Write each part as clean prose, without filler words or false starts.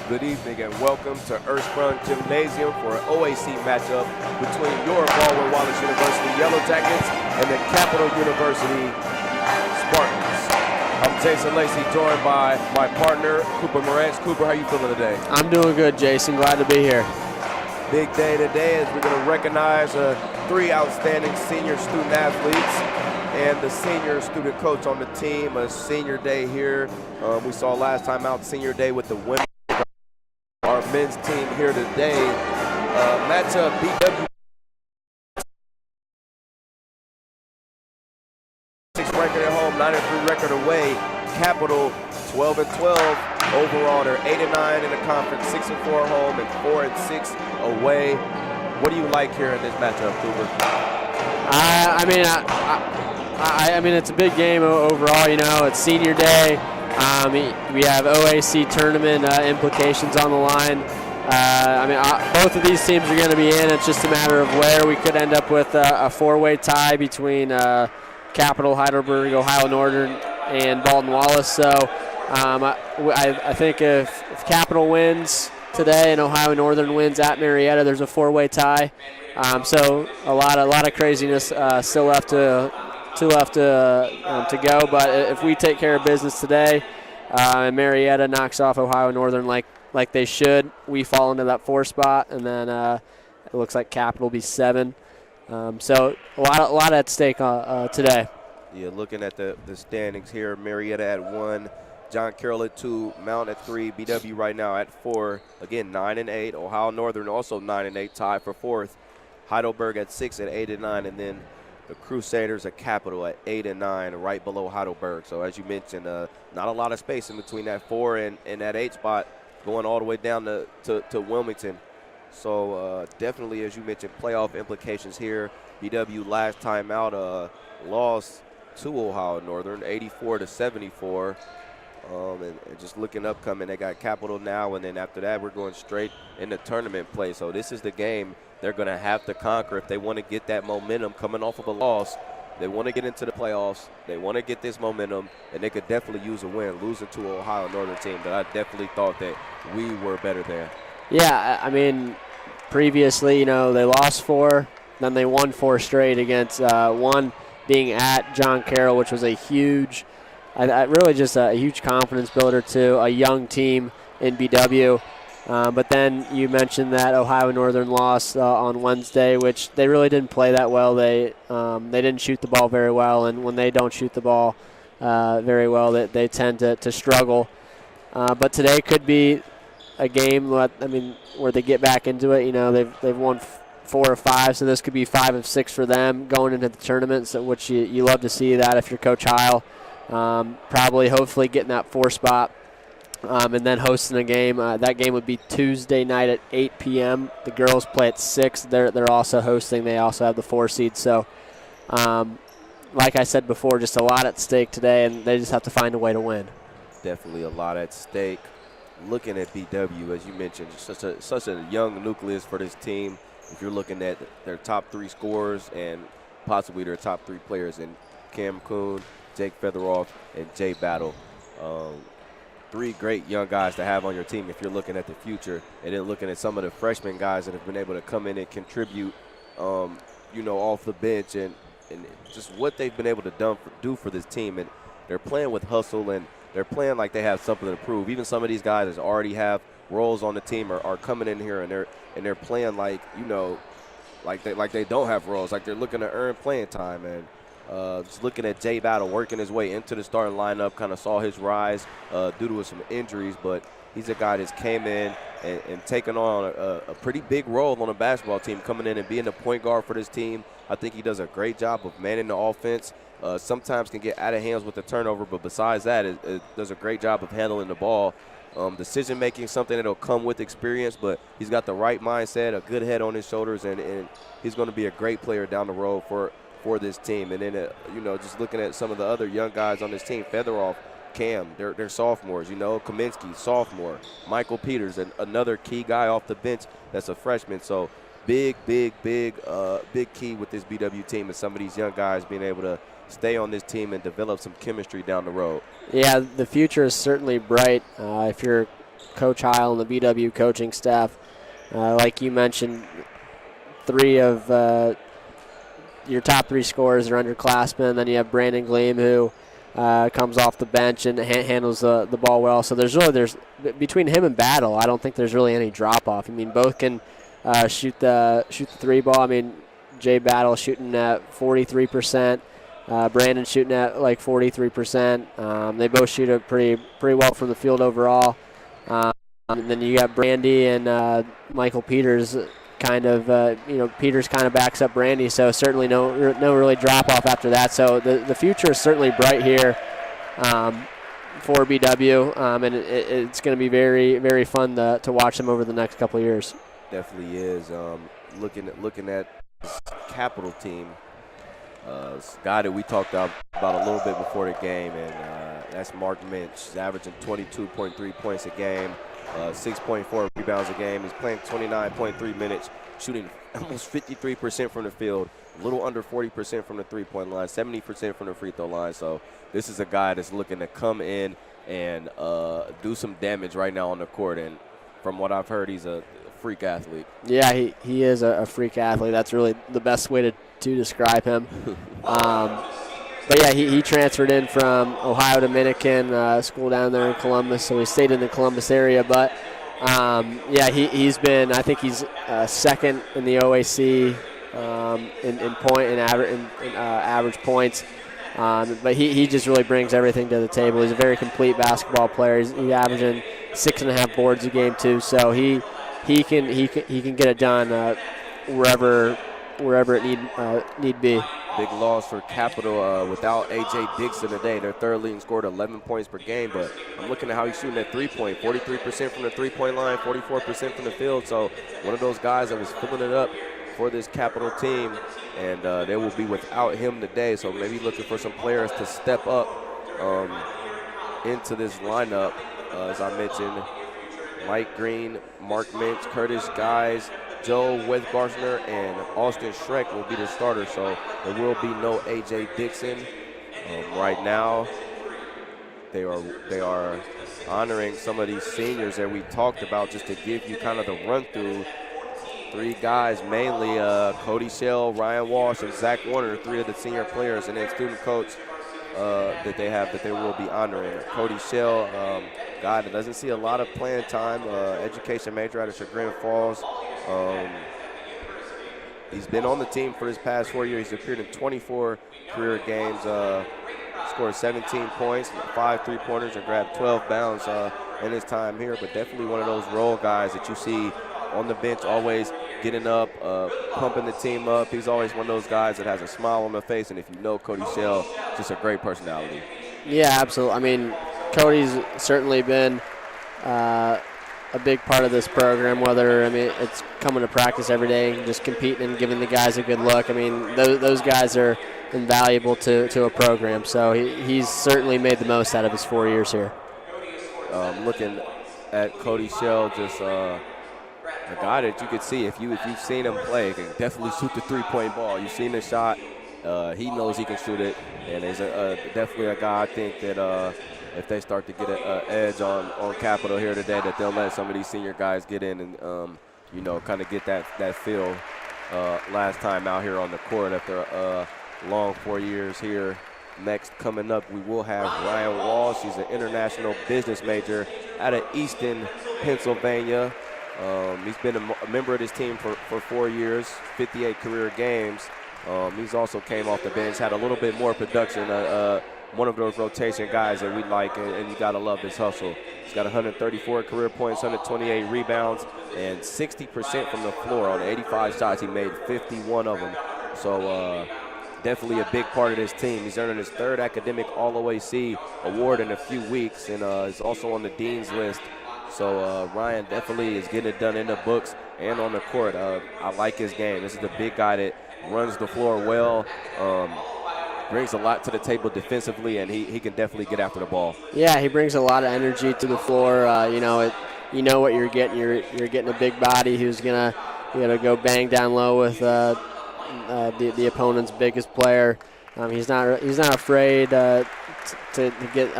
Good evening and welcome to Ursprung Gymnasium for an OAC matchup between your Baldwin Wallace University Yellow Jackets and the Capital University Spartans. I'm Jason Lacey, joined by my partner, Cooper Morantz. Cooper, how you feeling today? I'm doing good, Jason. Glad to be here. Big day today as we're going to recognize three outstanding senior student athletes and the senior student coach on the team. A senior day here. We saw last time out senior day with the women. Our men's team here today. Matchup BW 6 record at home, 9-3 record away. Capital 12-12 overall. They're 8-9 in the conference, 6-4 home, and 4-6 away. What do you like here in this matchup, Cooper? I mean, it's a big game overall. You know, it's senior day. We have OAC tournament implications on the line. Both of these teams are going to be in. It's just a matter of where we could end up with a four-way tie between Capital, Heidelberg, Ohio Northern, and Baldwin Wallace. So I think if Capital wins today and Ohio Northern wins at Marietta, there's a four-way tie. So a lot of craziness still left to go. But if we take care of business today and Marietta knocks off Ohio Northern like they should, we fall into that 4 spot, and then it looks like Capital will be 7. So a lot at stake today. Yeah, looking at the standings here, Marietta at 1, John Carroll at 2, Mount at 3, BW right now at 4. Again, 9-8. Ohio Northern also 9-8, tied for 4th. Heidelberg at 6 at 8-9, and then the Crusaders at Capital at 8-9, right below Heidelberg. So as you mentioned, not a lot of space in between that 4 and that 8 spot, going all the way down to Wilmington. So definitely, as you mentioned, playoff implications here. BW last time out lost to Ohio Northern, 84-74. And just looking upcoming, they got Capital now, and then after that, we're going straight into tournament play. So this is the game they're going to have to conquer if they want to get that momentum coming off of a loss. They want to get into the playoffs. They want to get this momentum, and they could definitely use a win, losing to an Ohio Northern team that I definitely thought that we were better than. Yeah, I mean, previously, you know, they lost 4, then they won 4 straight against one being at John Carroll, which was a huge, really just a huge confidence builder to a young team in BW. But then you mentioned that Ohio Northern lost on Wednesday, which they really didn't play that well. They didn't shoot the ball very well, and when they don't shoot the ball very well, they tend to struggle. But today could be a game where they get back into it. You know, they've won 4 or 5, so this could be 5 of 6 for them going into the tournament, so which you love to see that if you're Coach Heil. Hopefully getting that 4 spot. And then hosting a game. That game would be Tuesday night at 8 p.m. The girls play at 6. They're also hosting. They also have the 4 seed. So, like I said before, just a lot at stake today, and they just have to find a way to win. Definitely a lot at stake. Looking at BW, as you mentioned, such a young nucleus for this team. If you're looking at their top 3 scorers and possibly their top 3 players in Cam Kuhn, Jake Featheroff, and Jay Battle. 3 great young guys to have on your team if you're looking at the future, and then looking at some of the freshman guys that have been able to come in and contribute, off the bench, and just what they've been able to do for this team. And they're playing with hustle, and they're playing like they have something to prove. Even some of these guys that already have roles on the team are coming in here, and they're playing like they don't have roles, like they're looking to earn playing time. And just looking at Jay Battle working his way into the starting lineup, kind of saw his rise due to some injuries, but he's a guy that's came in and taken on a pretty big role on a basketball team, coming in and being the point guard for this team. I think he does a great job of manning the offense. Sometimes can get out of hands with the turnover, but besides that, it does a great job of handling the ball. Decision-making, something that will come with experience, but he's got the right mindset, a good head on his shoulders, and he's going to be a great player down the road for this team. And then, just looking at some of the other young guys on this team, Featheroff, Cam, they're sophomores. Kaminsky, sophomore. Michael Peters, another key guy off the bench that's a freshman. So big key with this BW team is some of these young guys being able to stay on this team and develop some chemistry down the road. Yeah, the future is certainly bright. If you're Coach Heil and the BW coaching staff. Like you mentioned, 3 of your top 3 scorers are underclassmen. Then you have Brandon Gleam, who comes off the bench and handles the ball well. So there's between him and Battle, I don't think there's really any drop off. I mean, both can shoot the 3 ball. I mean, Jay Battle shooting at 43%. Brandon shooting at like 43%. They both shoot it pretty well from the field overall. And then you got Brandy and Michael Peters. Peters kind of backs up Brandy, so certainly no really drop off after that. So the future is certainly bright here for BW, and it's going to be very, very fun to watch them over the next couple of years. Definitely is. Looking at this Capital team, guy that we talked about a little bit before the game, and that's Mark Minch. He's averaging 22.3 points a game. 6.4 rebounds a game. He's playing 29.3 minutes, shooting almost 53% from the field, a little under 40% from the three-point line, 70% from the free throw line. So this is a guy that's looking to come in and do some damage right now on the court. And from what I've heard, he's a freak athlete. Yeah, he is a freak athlete. That's really the best way to describe him. But, yeah, he transferred in from Ohio Dominican school down there in Columbus, so he stayed in the Columbus area. But, he's been – I think he's second in the OAC in average points. But he just really brings everything to the table. He's a very complete basketball player. He's averaging 6.5 boards a game too, so he can get it done wherever it need be. Big loss for Capital without A.J. Dixon today. Their third leading scored 11 points per game, but I'm looking at how he's shooting at 3-point, 43% from the three-point line, 44% from the field. So one of those guys that was filling it up for this Capital team, and they will be without him today. So maybe looking for some players to step up into this lineup. As I mentioned, Mike Green, Mark Minch, Curtis Guys, Joe Westbarsner, and Austin Schreck will be the starters, so there will be no A.J. Dixon. Right now, they are honoring some of these seniors that we talked about, just to give you kind of the run-through. 3 guys, mainly Cody Shell, Ryan Walsh, and Zach Warner, 3 of the senior players, and then student coach that they have that they will be honoring. Cody Shell, guy that doesn't see a lot of playing time, education major out of Chagrin Falls. He's been on the team for his past 4 years. He's appeared in 24 career games, scored 17 points, 5 3-pointers, and grabbed 12 bounds in his time here. But definitely one of those role guys that you see on the bench, always getting up, pumping the team up. He's always one of those guys that has a smile on the face, and if you know Cody Shell, just a great personality. Yeah, absolutely. I mean, Cody's certainly been a big part of this program, it's coming to practice every day and just competing and giving the guys a good look. I mean, those guys are invaluable to a program, so he's certainly made the most out of his 4 years here. Looking at Cody Shell, just a guy that you could see, if you've seen him play, can definitely shoot the three-point ball. You've seen the shot. He knows he can shoot it, and he's definitely a guy I think that if they start to get an edge on Capital here today, that they'll let some of these senior guys get in and, kind of get that feel last time out here on the court after a long 4 years here. Next, coming up, we will have Ryan Walsh. He's an international business major out of Easton, Pennsylvania. He's been a member of this team for 4 years, 58 career games. He's also came off the bench, had a little bit more production. One of those rotation guys that we like, and you got to love his hustle. He's got 134 career points, 128 rebounds, and 60% from the floor. On 85 shots, he made 51 of them. So definitely a big part of this team. He's earning his 3rd academic All-OAC award in a few weeks, and is also on the Dean's list. So Ryan definitely is getting it done in the books and on the court. I like his game. This is a big guy that runs the floor well, brings a lot to the table defensively, and he can definitely get after the ball. Yeah, he brings a lot of energy to the floor. You know what you're getting. You're getting a big body who's gonna go bang down low with the opponent's biggest player. He's not afraid to get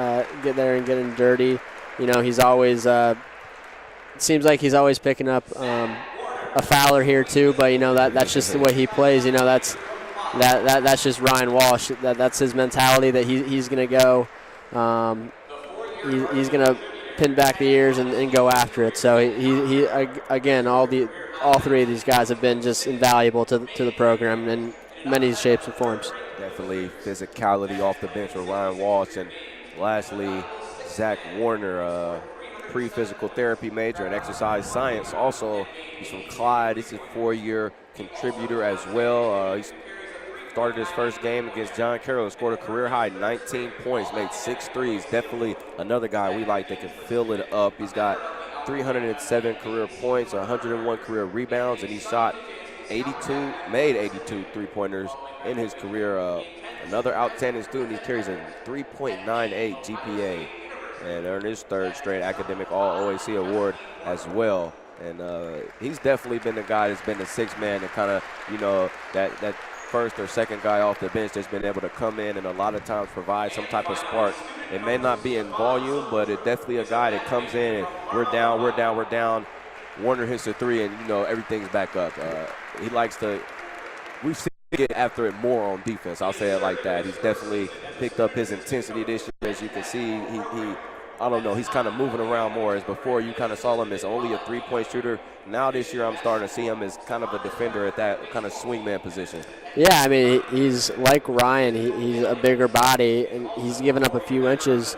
there and get in dirty. He's always it seems like he's always picking up a foul here too, but that's just the way he plays. That's just Ryan Walsh. That's his mentality that he's going to go. He's going to pin back the ears and go after it. So he again, all three of these guys have been just invaluable to the program in many shapes and forms. Definitely physicality off the bench with Ryan Walsh. And lastly, Zach Warner, pre-physical therapy major in exercise science. Also, he's from Clyde. He's a 4-year contributor as well. He's started his first game against John Carroll and scored a career-high 19 points, made 6 threes. Definitely another guy we like that can fill it up. He's got 307 career points, 101 career rebounds, and he made 82 three-pointers in his career. Another outstanding student. He carries a 3.98 GPA and earned his 3rd straight academic All-OAC award as well. And he's definitely been the guy that's been the 6th man and kind of, that first or second guy off the bench that's been able to come in and a lot of times provide some type of spark. It may not be in volume, but it's definitely a guy that comes in and we're down. Warner hits a 3 and, everything's back up. He likes to – we've seen him get after it more on defense. I'll say it like that. He's definitely picked up his intensity this year. As you can see, I don't know, he's kind of moving around more. As before, you kind of saw him as only a 3-point shooter. Now this year I'm starting to see him as kind of a defender at that kind of swingman position. Yeah, I mean, he's like Ryan. He's a bigger body, and he's given up a few inches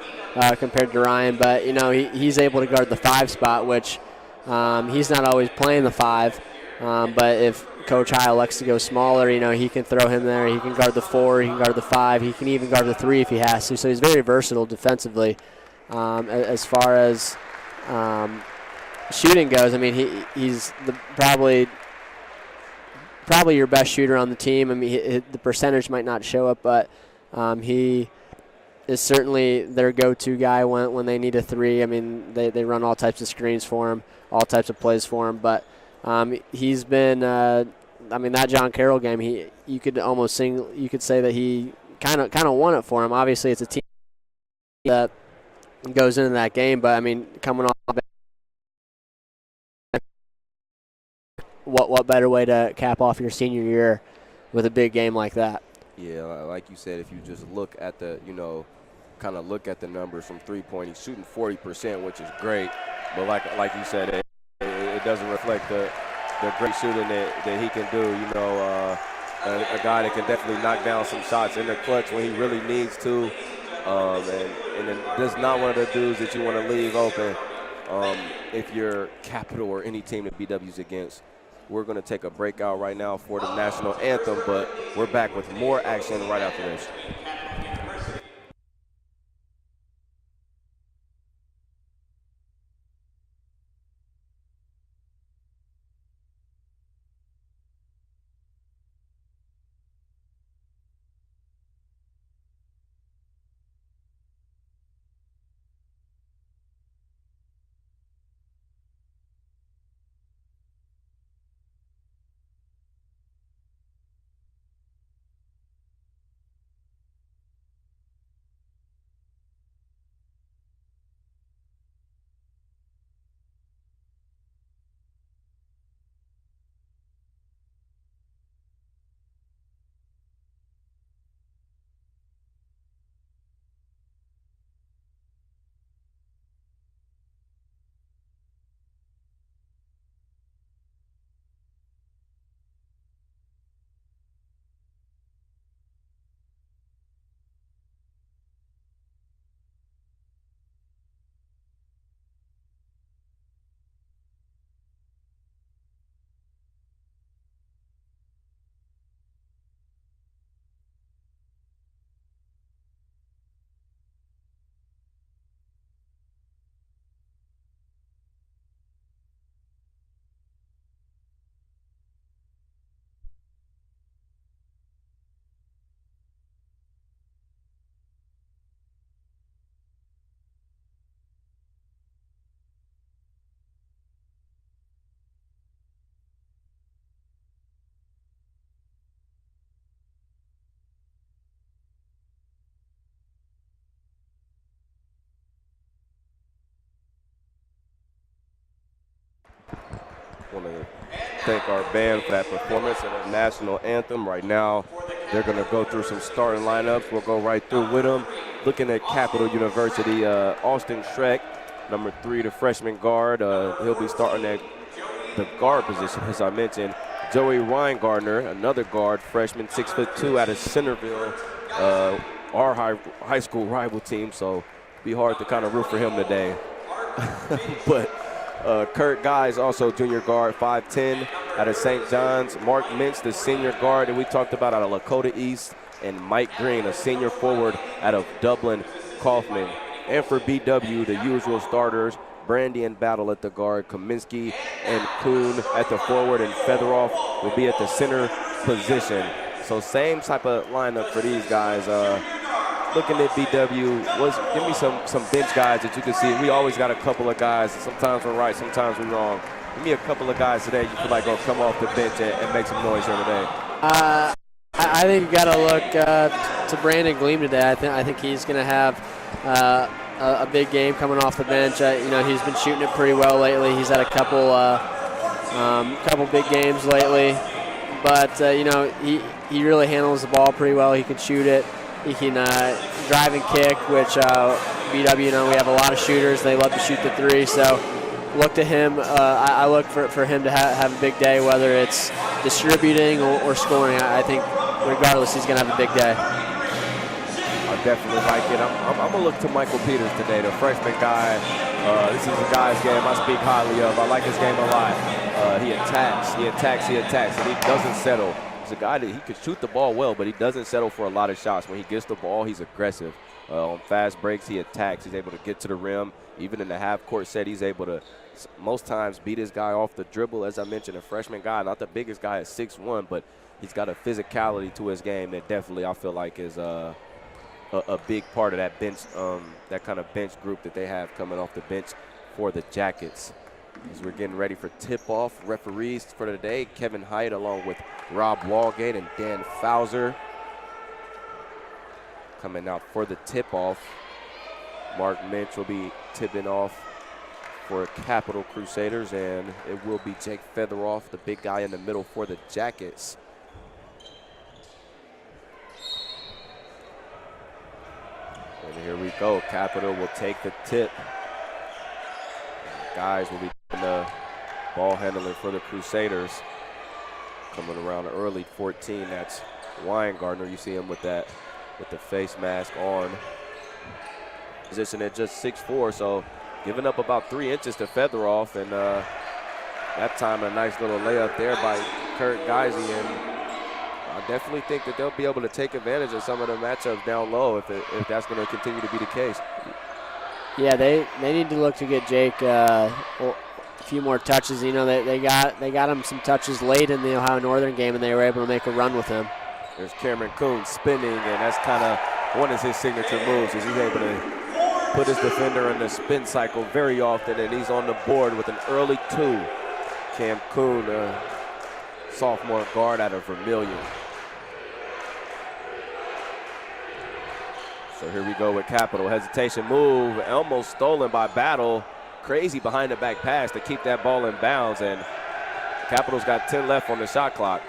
compared to Ryan. But, he's able to guard the 5 spot, which he's not always playing the 5. But if Coach High elects to go smaller, he can throw him there. He can guard the 4, he can guard the 5. He can even guard the 3 if he has to. So he's very versatile defensively. As far as shooting goes, I mean, he's probably your best shooter on the team. I mean, the percentage might not show up, but he is certainly their go-to guy when they need a 3. I mean, they run all types of screens for him, all types of plays for him. But he's been, that John Carroll game, you could say that he kind of won it for him. Obviously, it's a team that goes into that game, but I mean, coming off, what better way to cap off your senior year with a big game like that? Yeah, like you said, if you just look at the, look at the numbers from 3-point, he's shooting 40%, which is great. But like you said, it doesn't reflect the great shooting that he can do. A guy that can definitely knock down some shots in the clutch when he really needs to. And that's not one of the dudes that you want to leave open if you're Capital or any team that BW's against. We're going to take a breakout right now for the national anthem, but we're back with more action right after this. want to thank our band for that performance and the national anthem. Right now, they're going to go through some starting lineups. We'll go right through with them. Looking at Capital University, Austin Schreck, number 3, the freshman guard. He'll be starting at the guard position, as I mentioned. Joey Reingardner, another guard, freshman, 6'2", out of Centerville, our high school rival team, so be hard to kind of root for him today. But Kurt Guys, also junior guard, 5'10", out of St. John's. Mark Mintz, the senior guard that we talked about out of Lakota East. And Mike Green, a senior forward out of Dublin Kaufman. And for BW, the usual starters, Brandy and Battle at the guard, Kaminsky and Kuhn at the forward, and Featheroff will be at the center position. So same type of lineup for these guys. Looking at BW, give me some bench guys that you can see. We always got a couple of guys. Sometimes we're right, sometimes we're wrong. Give me a couple of guys today you feel like going to come off the bench and make some noise here today. I think you got to look to Brandon Gleam today. I think he's going to have a big game coming off the bench. He's been shooting it pretty well lately. He's had a couple big games lately, but he really handles the ball pretty well. He can shoot it. He can drive and kick, which BW, we have a lot of shooters. They love to shoot the 3, so look to him. I look for him to have a big day, whether it's distributing or scoring. I think regardless, he's going to have a big day. I definitely like it. I'm going to look to Michael Peters today, the freshman guy. This is a guy's game I speak highly of. I like his game a lot. He attacks, and he doesn't settle. He's a guy that he could shoot the ball well, but he doesn't settle for a lot of shots. When he gets the ball, he's aggressive. On fast breaks, he attacks. He's able to get to the rim. Even in the half-court set, he's able to most times beat his guy off the dribble. As I mentioned, a freshman guy, not the biggest guy at 6'1", but he's got a physicality to his game that definitely I feel like is a big part of that bench, that kind of bench group that they have coming off the bench for the Jackets. As we're getting ready for tip-off, referees for today, Kevin Hyatt along with Rob Walgate and Dan Fauser. Coming out for the tip-off, Mark Minch will be tipping off for Capital Crusaders, and it will be Jake Featheroff, the big guy in the middle for the Jackets. And here we go. Capital will take the tip. Guys will be doing the ball handling for the Crusaders. Coming around early, 14, that's Weingardner. You see him with the face mask on. Position at just 6'4", so giving up about 3 inches to Featheroff, and that time a nice little layup there by Kurt Geisey, and I definitely think that they'll be able to take advantage of some of the matchups down low if that's going to continue to be the case. Yeah, they need to look to get Jake a few more touches. They got him some touches late in the Ohio Northern game, and they were able to make a run with him. There's Cameron Kuhn spinning, and that's kind of one of his signature moves, is he's able to put his defender in the spin cycle very often, and he's on the board with an early 2. Cam Kuhn, sophomore guard out of Vermilion. So here we go with Capital. Hesitation move, almost stolen by Battle. Crazy behind the back pass to keep that ball in bounds, and Capital's got 10 left on the shot clock.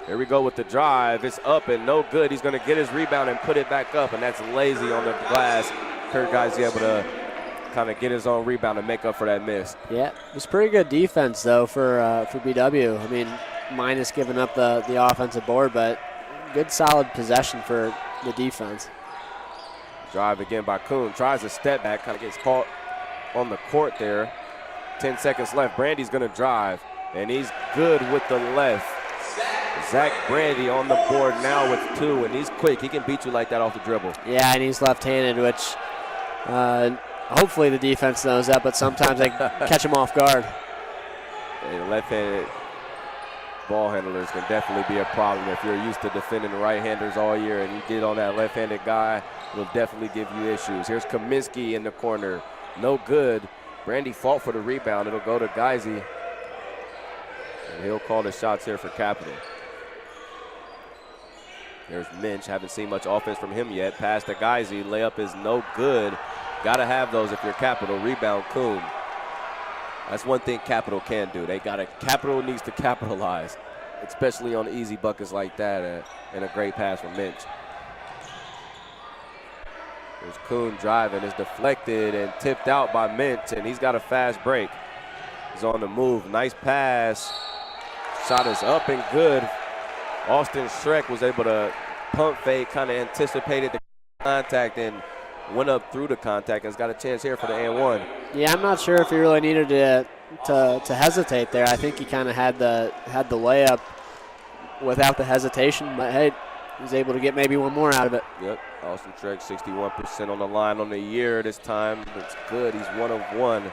Here we go with the drive. It's up and no good. He's going to get his rebound and put it back up, and that's lazy on the glass. Kurt Geisey able to kind of get his own rebound and make up for that miss. Yeah, it was pretty good defense, though, for BW. I mean, minus giving up the offensive board, but good solid possession for the defense. Drive again by Kuhn. Tries to step back, kind of gets caught on the court there. 10 seconds left. Brandy's going to drive, and he's good with the left. Zach Brandy on the board now with 2, and he's quick. He can beat you like that off the dribble. Yeah, and he's left-handed, which hopefully the defense knows that, but sometimes they catch him off guard. And left-handed ball handlers can definitely be a problem. If you're used to defending right-handers all year and you get on that left-handed guy, it'll definitely give you issues. Here's Kaminsky in the corner. No good. Brandy fought for the rebound. It'll go to Geisey. And he'll call the shots here for Capital. There's Minch. Haven't seen much offense from him yet. Pass to Geisey. Layup is no good. Got to have those if you're Capital. Rebound Kuhn. That's one thing Capital can do. Capital needs to capitalize, especially on easy buckets like that, and a great pass from Minch. There's Kuhn driving. It's deflected and tipped out by Minch, and he's got a fast break. He's on the move. Nice pass. Shot is up and good. Austin Schreck was able to pump fake, kind of anticipated the contact and went up through the contact and has got a chance here for the and one. Yeah, I'm not sure if he really needed to hesitate there. I think he kind of had the layup without the hesitation, but hey, he was able to get maybe one more out of it. Yep, Austin Schreck 61% on the line on the year this time. It's good. He's 1 of 1.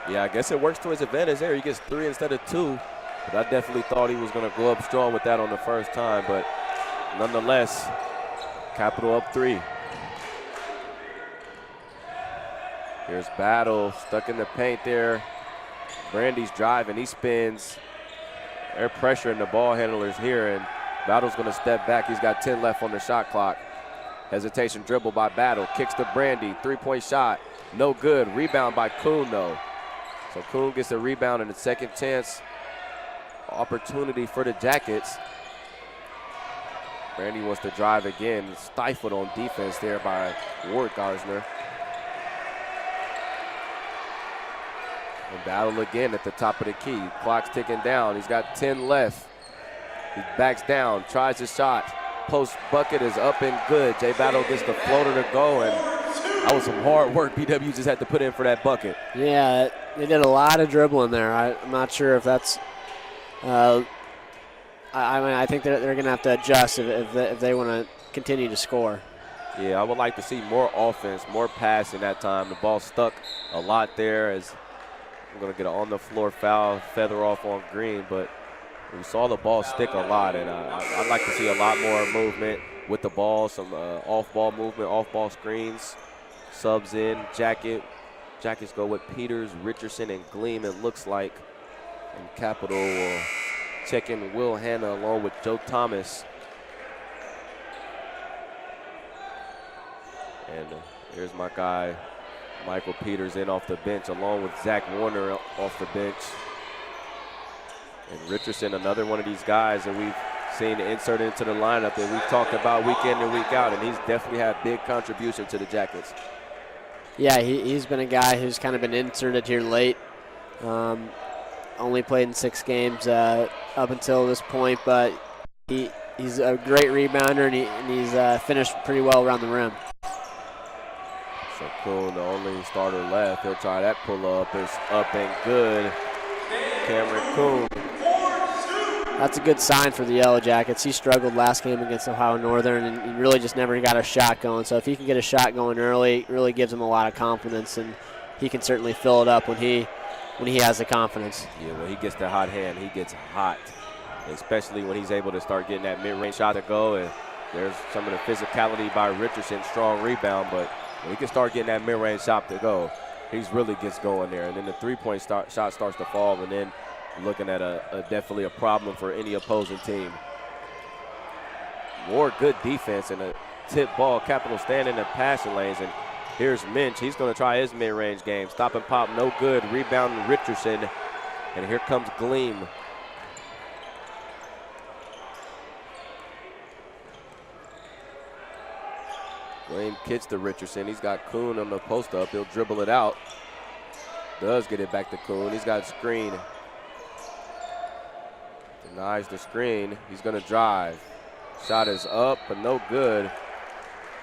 Yeah, I guess it works to his advantage there. He gets 3 instead of 2. But I definitely thought he was going to go up strong with that on the first time. But nonetheless, Capital up 3. Here's Battle stuck in the paint there. Brandy's driving. He spins. They're pressuring the ball handlers here, and Battle's going to step back. He's got 10 left on the shot clock. Hesitation dribble by Battle. Kicks to Brandy. 3-point shot. No good. Rebound by Kuhn, though. So Kuhn gets a rebound and a second chance opportunity for the Jackets. Brandy wants to drive again. Stifled on defense there by Ward Garsner. And Battle again at the top of the key. Clock's ticking down. He's got 10 left. He backs down, tries his shot. Post bucket is up and good. Jay Battle gets the floater to go, and that was some hard work BW just had to put in for that bucket. Yeah, they did a lot of dribbling there. I'm not sure if that's I think they're going to have to adjust if they want to continue to score. Yeah, I would like to see more offense, more passing that time. The ball stuck a lot there as we're going to get an on-the-floor foul, feather off on Green, but we saw the ball stick a lot, and I'd like to see a lot more movement with the ball, some off-ball movement, off-ball screens, subs in, Jackets go with Peters, Richardson, and Gleam, it looks like. And Capital will check in Will Hanna along with Joe Thomas. And here's my guy, Michael Peters, in off the bench along with Zach Warner off the bench. And Richardson, another one of these guys that we've seen inserted into the lineup that we've talked about week in and week out, and he's definitely had big contribution to the Jackets. Yeah, he's been a guy who's kind of been inserted here late. Only played in 6 games up until this point, but he's a great rebounder, and he's finished pretty well around the rim. So Kuhn, the only starter left. He'll try that pull-up. It's up and good. Cameron Kuhn. That's a good sign for the Yellow Jackets. He struggled last game against Ohio Northern, and he really just never got a shot going. So if he can get a shot going early, it really gives him a lot of confidence, and he can certainly fill it up when he has the confidence. Yeah, when he gets the hot hand, he gets hot, especially when he's able to start getting that mid-range shot to go. And there's some of the physicality by Richardson, strong rebound, but when he can start getting that mid-range shot to go, he really gets going there. And then the three-point shot starts to fall, and then looking at definitely a problem for any opposing team. More good defense and a tip ball. Capital stand in the passing lanes, and here's Minch. He's going to try his mid-range game. Stop and pop, no good. Rebound Richardson, and here comes Gleam. Gleam kicks to Richardson. He's got Kuhn on the post up. He'll dribble it out. Does get it back to Kuhn. He's got screen. Denies the screen. He's going to drive. Shot is up, but no good.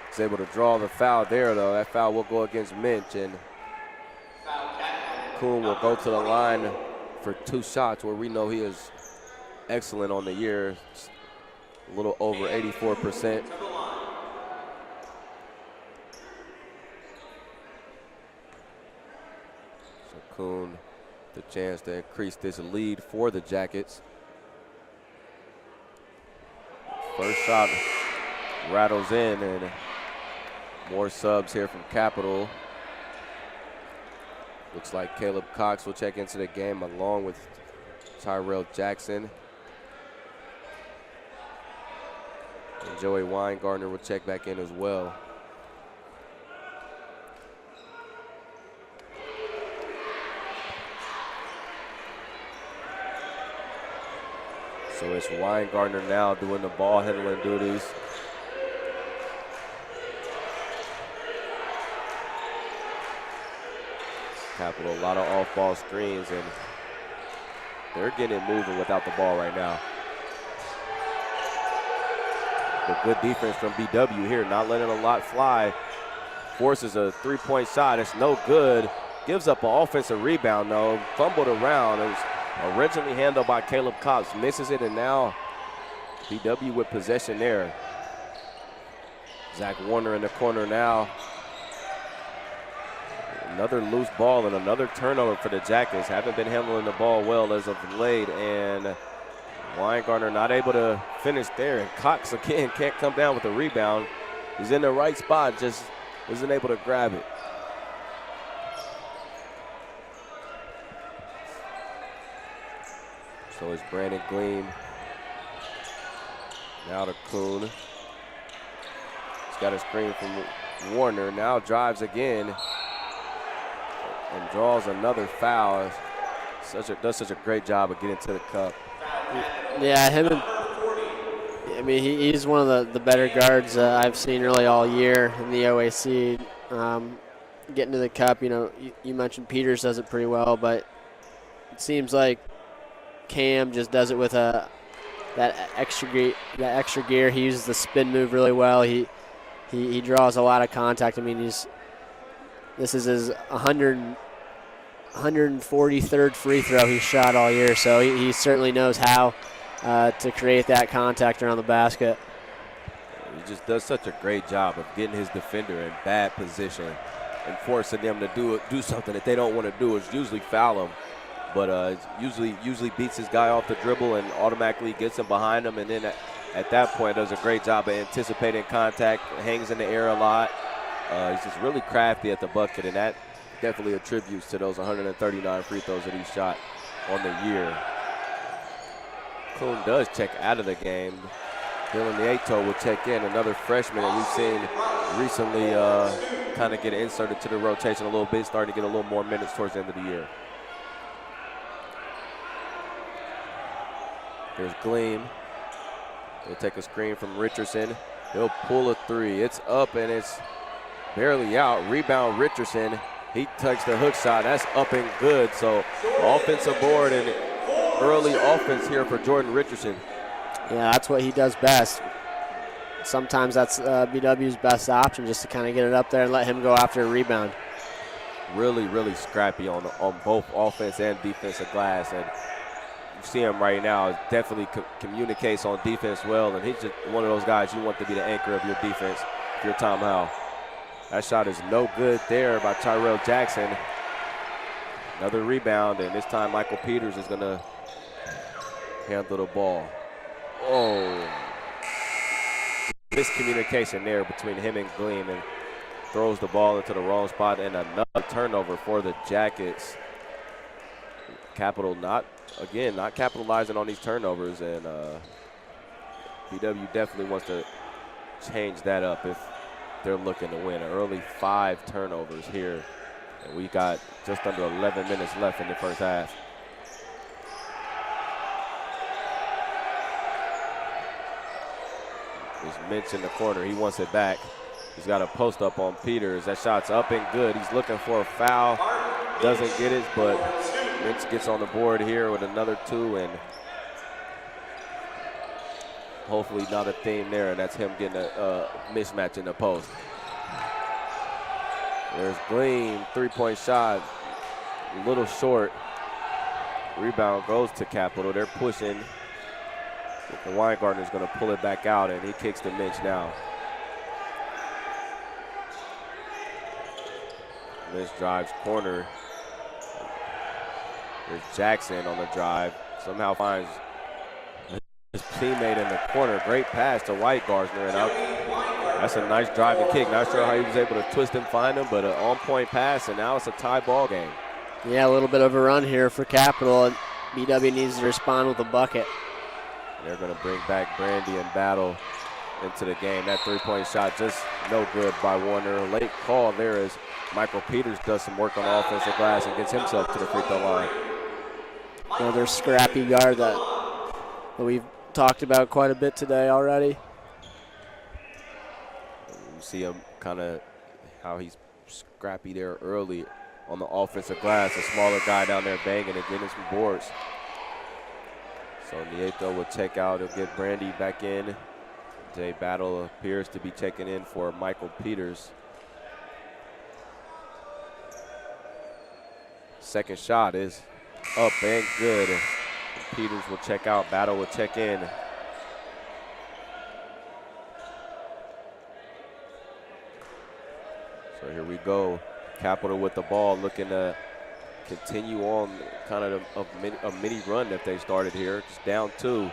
He's able to draw the foul there, though. That foul will go against Minch, and Kuhn will go to the line for 2 shots, where we know he is excellent on the year. A little over 84%. So Kuhn, the chance to increase this lead for the Jackets. First shot rattles in, and more subs here from Capital. Looks like Caleb Cox will check into the game along with Tyrell Jackson. And Joey Weingartner will check back in as well. So it's Weingartner now doing the ball handling duties. Capital, a lot of off-ball screens, and they're getting it moving without the ball right now. But good defense from BW here, not letting a lot fly. Forces a three-point shot. It's no good. Gives up an offensive rebound, though. Fumbled around. It was originally handled by Caleb Cox. Misses it, and now BW with possession there. Zach Warner in the corner now. Another loose ball and another turnover for the Jackets. Haven't been handling the ball well as of late, and Weingartner not able to finish there. And Cox again can't come down with the rebound. He's in the right spot, just isn't able to grab it. So it's Brandon Gleam. Now to Kuhn. He's got a screen from Warner. Now drives again and draws another foul. Does such a great job of getting to the cup. Yeah, he's one of the better guards I've seen really all year in the OAC. Getting to the cup, you mentioned Peters does it pretty well, but it seems like Cam just does it with that extra gear. He uses the spin move really well. He draws a lot of contact. I mean, this is his 143rd free throw he's shot all year, so he certainly knows how to create that contact around the basket. He just does such a great job of getting his defender in bad position and forcing them to do something that they don't want to do. It's usually foul him, but usually beats his guy off the dribble and automatically gets him behind him, and then at that point does a great job of anticipating contact, hangs in the air a lot. He's just really crafty at the bucket, and that definitely attributes to those 139 free throws that he shot on the year. Kuhn does check out of the game. Dylan Nieto will check in, another freshman that we've seen recently kind of get inserted to the rotation a little bit, starting to get a little more minutes towards the end of the year. There's Gleam. He'll take a screen from Richardson. He'll pull a three. It's up and it's barely out. Rebound Richardson. He takes the hook shot. That's up and good. So offensive board and early offense here for Jordan Richardson. Yeah, that's what he does best. Sometimes that's BW's best option, just to kind of get it up there and let him go after a rebound. Really, really scrappy on both offense and defensive glass. And you see him right now, definitely communicates on defense well. And he's just one of those guys you want to be the anchor of your defense if you're Tom Howell. That shot is no good there by Tyrell Jackson. Another rebound, and this time Michael Peters is going to handle the ball. Oh, miscommunication there between him and Gleam, and throws the ball into the wrong spot, and another turnover for the Jackets. Capital not capitalizing on these turnovers, and BW definitely wants to change that up if they're looking to win. An early 5 turnovers here, and we got just under 11 minutes left in the first half. There's Minch in the corner. He wants it back. He's got a post up on Peters. That shot's up and good. He's looking for a foul. Doesn't get it, but Minch gets on the board here with another 2, and hopefully not a theme there, and that's him getting a mismatch in the post. There's Gleam, 3-point shot, a little short. Rebound goes to Capital. They're pushing. The Weingartner's going to pull it back out, and he kicks the Minch now. Minch drives corner. There's Jackson on the drive. Somehow finds his teammate in the corner. Great pass to Weingartner, and that's a nice driving kick. Not sure how he was able to twist and find him, but an on-point pass, and now it's a tie ball game. Yeah, a little bit of a run here for Capital, and BW needs to respond with a bucket. They're going to bring back Brandy and Battle into the game. That 3-point shot just no good by Warner. Late call there as Michael Peters does some work on the offensive glass and gets himself to the free throw line. Another scrappy guard that that we've talked about quite a bit today already. You see him kind of how he's scrappy there early on the offensive glass. A smaller guy down there banging and getting some boards. So Nieto will check out. He'll get Brandy back in. Jay Battle appears to be checking in for Michael Peters. Second shot is up and good. Peters will check out. Battle will check in. So here we go. Capital with the ball, looking to continue on kind of a mini run that they started here. Just down 2.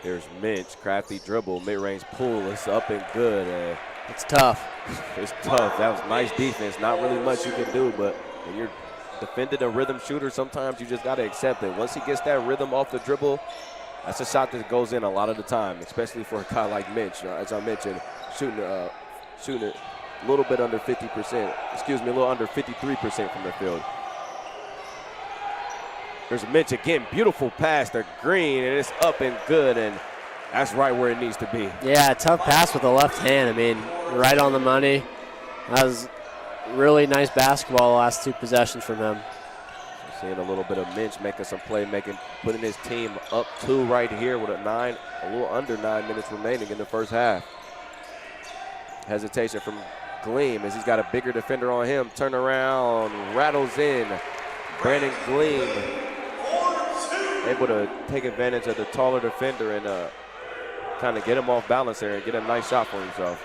There's Minch, crafty dribble, mid-range pull. It's up and good. It's tough. It's tough. That was nice defense. Not really much you can do, but when you're defending a rhythm shooter, sometimes you just got to accept it. Once he gets that rhythm off the dribble, that's a shot that goes in a lot of the time, especially for a guy like Minch. As I mentioned, shooting it a little bit under 50%, a little under 53% from the field. There's Minch again, beautiful pass to Green, and it's up and good, and that's right where it needs to be. Yeah, tough pass with the left hand. I mean, right on the money. That was really nice basketball the last 2 possessions from him. Seeing a little bit of Minch making some play, putting his team up 2 right here with a little under 9 minutes remaining in the first half. Hesitation from Gleam as he's got a bigger defender on him. Turn around, rattles in. Brandon Gleam able to take advantage of the taller defender and kind of get him off balance there and get a nice shot for himself.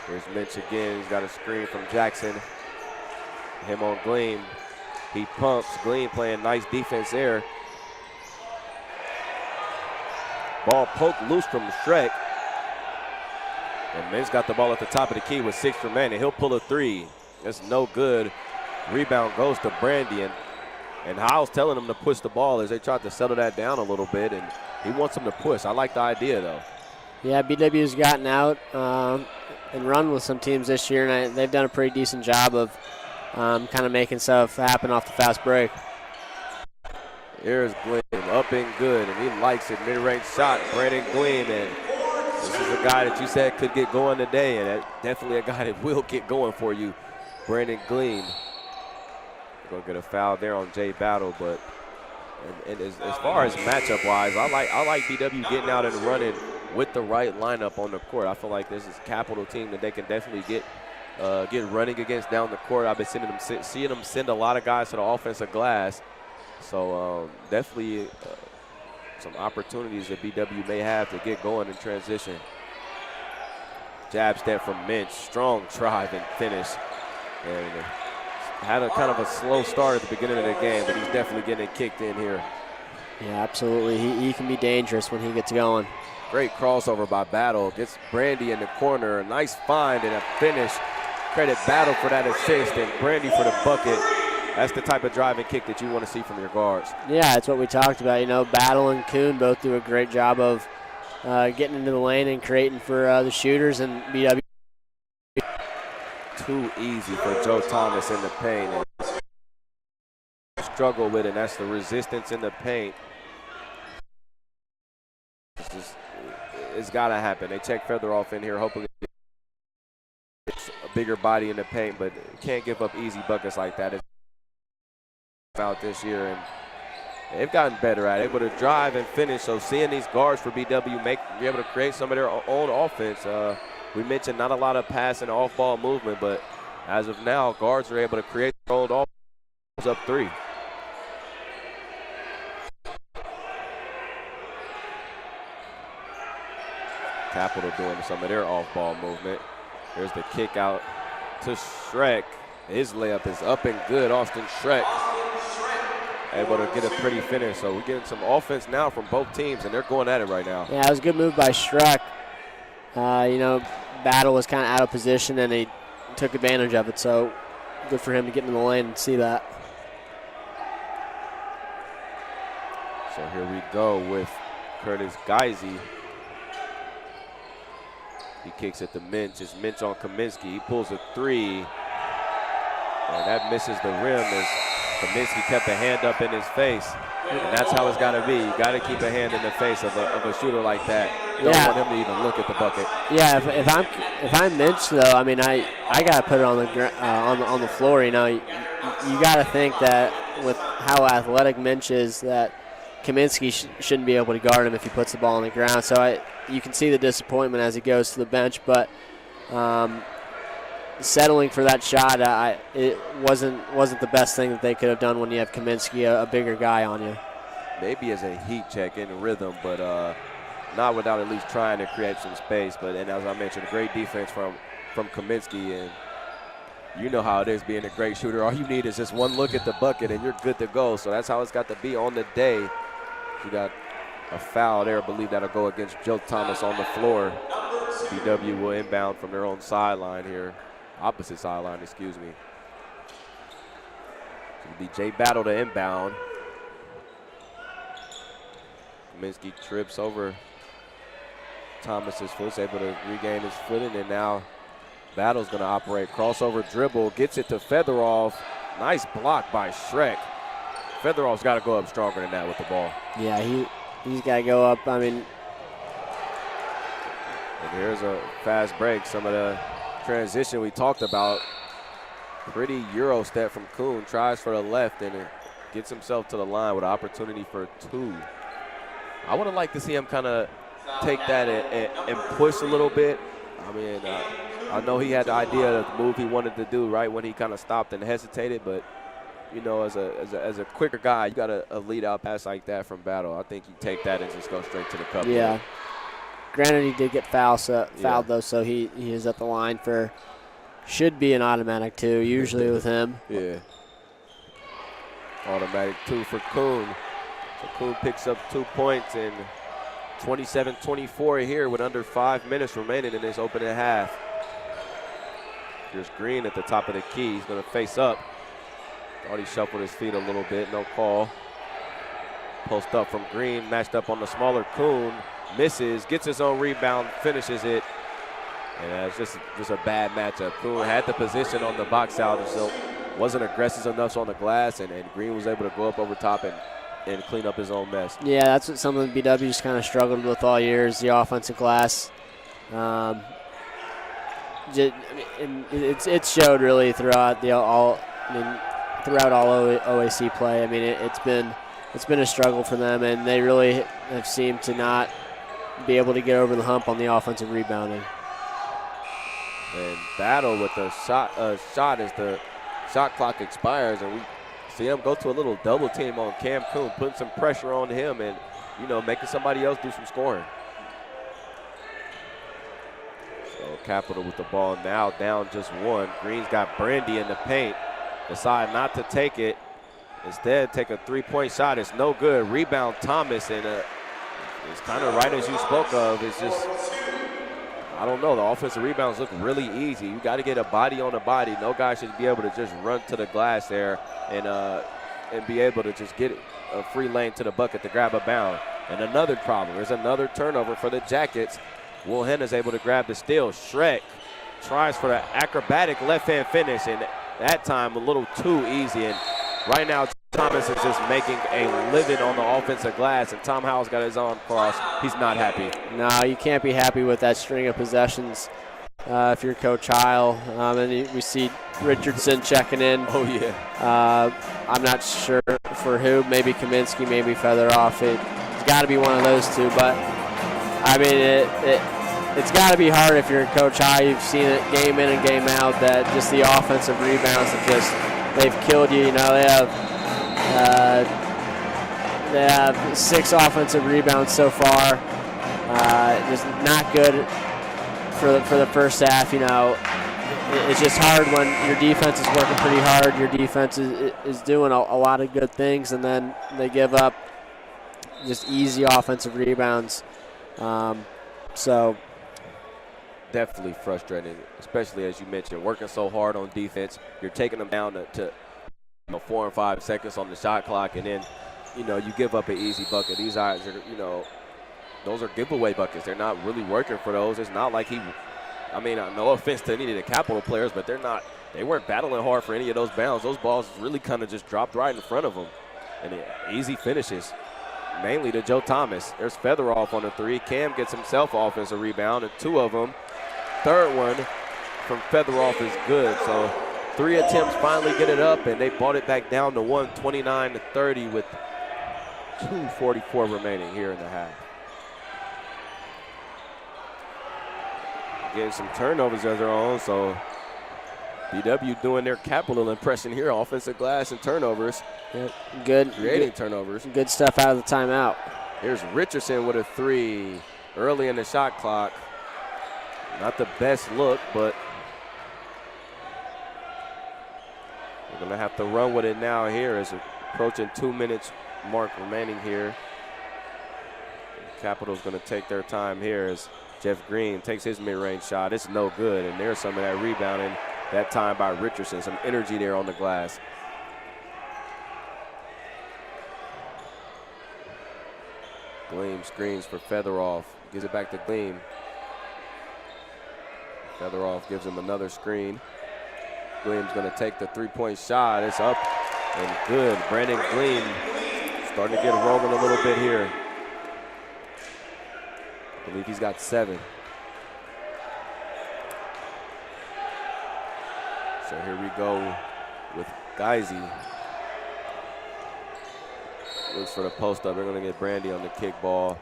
Here's Minch again. He's got a screen from Jackson. Him on Gleam. He pumps. Gleam playing nice defense there. Ball poked loose from Shrek. And Minch got the ball at the top of the key with 6 remaining. He'll pull a 3. That's no good. Rebound goes to Brandy. And Hiles telling him to push the ball as they tried to settle that down a little bit. And he wants him to push. I like the idea, though. Yeah, BW's gotten out and run with some teams this year, and they've done a pretty decent job of kind of making stuff happen off the fast break. Here's Gleam, up and good, and he likes it. Mid-range shot, Brandon Gleam, and this is a guy that you said could get going today, and definitely a guy that will get going for you, Brandon Gleam. We're gonna get a foul there on Jay Battle, but and as far as matchup-wise, I like BW getting out and running with the right lineup on the court. I feel like this is a Capital team that they can definitely get running against down the court. I've been seeing them send a lot of guys to the offensive glass. So definitely some opportunities that BW may have to get going in transition. Jab step from Minch, strong drive and finish. And had a kind of a slow start at the beginning of the game, but he's definitely getting it kicked in here. Yeah, absolutely. He can be dangerous when he gets going. Great crossover by Battle. Gets Brandy in the corner. A nice find and a finish. Credit Battle for that assist and Brandy for the bucket. That's the type of drive and kick that you want to see from your guards. Yeah, that's what we talked about. You know, Battle and Kuhn both do a great job of getting into the lane and creating for the shooters, and BW. Too easy for Joe Thomas in the paint. And struggle with it, and that's the resistance in the paint. It's got to happen. They check Featheroff in here, hopefully it's a bigger body in the paint, but can't give up easy buckets like that. It's out this year, and they've gotten better at it, able to drive and finish. So seeing these guards for BW be able to create some of their own offense. We mentioned not a lot of pass and off-ball movement, but as of now, guards are able to create their own offense up 3. Capital doing some of their off-ball movement. There's the kick out to Shrek. His layup is up and good. Austin Shrek able to get a pretty finish. So we're getting some offense now from both teams, and they're going at it right now. Yeah, it was a good move by Shrek. You know, Battle was kind of out of position, and he took advantage of it. So good for him to get in the lane and see that. So here we go with Curtis Geisey. He kicks it to Minch. It's Minch on Kaminsky. He pulls a 3. And that misses the rim as Kaminsky kept a hand up in his face, and that's how it's got to be. You got to keep a hand in the face of a shooter like that. You don't want him to even look at the bucket. Yeah, if I'm Mitch though, I mean I got to put it on the floor. You know, you got to think that with how athletic Mitch is, that Kaminsky shouldn't be able to guard him if he puts the ball on the ground. So you can see the disappointment as he goes to the bench, but settling for that shot, it wasn't the best thing that they could have done when you have Kaminsky, a bigger guy on you. Maybe as a heat check in rhythm, but not without at least trying to create some space. But and as I mentioned, great defense from Kaminsky, and you know how it is being a great shooter. All you need is just one look at the bucket and you're good to go. So that's how it's got to be on the day. You got a foul there. I believe that'll go against Joe Thomas on the floor. BW will inbound from their own sideline here. Opposite sideline, excuse me. It'll be Jay Battle to inbound. Kaminsky trips over Thomas's foot, able to regain his footing, and now Battle's going to operate. Crossover dribble, gets it to Featheroff. Nice block by Shrek. Featheroff's got to go up stronger than that with the ball. Yeah, he's got to go up. I mean, and here's a fast break. Some of the transition we talked about. Pretty Euro step from Kuhn. Tries for the left and it gets himself to the line with an opportunity for two. I would have liked to see him kind of take that and push a little bit. I mean, I know he had the idea of the move he wanted to do right when he kind of stopped and hesitated, but you know, as a quicker guy, you got a lead out pass like that from Battle. I think you take that and just go straight to the cup. Yeah. Granted, he did get fouled though, so he is at the line for should be an automatic two usually with him. Yeah. Automatic two for Kuhn. So Kuhn picks up 2 points and 27-24 here with under 5 minutes remaining in this opening half. Here's Green at the top of the key. He's going to face up. Thought he shuffled his feet a little bit. No call. Post up from Green. Matched up on the smaller Kuhn. Misses. Gets his own rebound. Finishes it. And it's just a bad matchup. Kuhn had the position on the box out, so wasn't aggressive enough on the glass, and Green was able to go up over top and clean up his own mess. Yeah, that's what some of the BW's kind of struggled with all year is the offensive glass. It showed really throughout all OAC play. I mean, it's been a struggle for them, and they really have seemed to not be able to get over the hump on the offensive rebounding. And Battle with the shot as the shot clock expires, and we see him go to a little double team on Cam Kuhn, putting some pressure on him and, you know, making somebody else do some scoring. So Capital with the ball now down just one. Green's got Brandy in the paint. Decide not to take it. Instead, take a three-point shot. It's no good. Rebound Thomas, and it's kind of right as you spoke of. It's just, I don't know. The offensive rebounds look really easy. You got to get a body on a body. No guy should be able to just run to the glass there and be able to just get a free lane to the bucket to grab a bound. And another problem. There's another turnover for the Jackets. Will Henna's able to grab the steal. Shrek tries for the acrobatic left-hand finish, and that time a little too easy. And right now, Thomas is just making a living on the offensive glass, and Tom Howell's got his arm crossed. He's not happy. No, you can't be happy with that string of possessions if you're Coach Heil. And we see Richardson checking in. Oh, yeah. I'm not sure for who. Maybe Kaminsky, maybe Featheroff. It's got to be one of those two. But, I mean, it's got to be hard if you're Coach Heil. You've seen it game in and game out that just the offensive rebounds they've killed you. You know, they have 6 offensive rebounds so far. Just not good for the first half. You know, it's just hard when your defense is working pretty hard. Your defense is doing a lot of good things, and then they give up just easy offensive rebounds. So definitely frustrating, especially as you mentioned, working so hard on defense. You're taking them down to 4 and 5 seconds on the shot clock, and then, you know, you give up an easy bucket. These guys are, you know, those are giveaway buckets. They're not really working for those. It's not like no offense to any of the Capital players, but they're they weren't battling hard for any of those bounds. Those balls really kind of just dropped right in front of them. And easy finishes, mainly to Joe Thomas. There's Featheroff on the 3. Cam gets himself offensive rebound, and 2 of them. Third one from Featheroff is good. So 3 attempts finally get it up, and they brought it back down to 29-30 with 2:44 remaining here in the half. Getting some turnovers of their own, so BW doing their capital impression here, offensive glass and turnovers. Yep. Good. Creating turnovers. Good stuff out of the timeout. Here's Richardson with a 3 early in the shot clock. Not the best look, but we're going to have to run with it now here as approaching 2 minutes mark remaining here. Capitals going to take their time here as Jeff Green takes his mid-range shot. It's no good, and there's some of that rebounding that time by Richardson. Some energy there on the glass. Gleam screens for Featheroff. Gives it back to Gleam. Featheroff gives him another screen. Gleam's going to take the three-point shot. It's up and good. Brandon Gleam starting to get rolling a little bit here. I believe he's got 7. So here we go with Geisy. Looks for the post up. They're going to get Brandy on the kick ball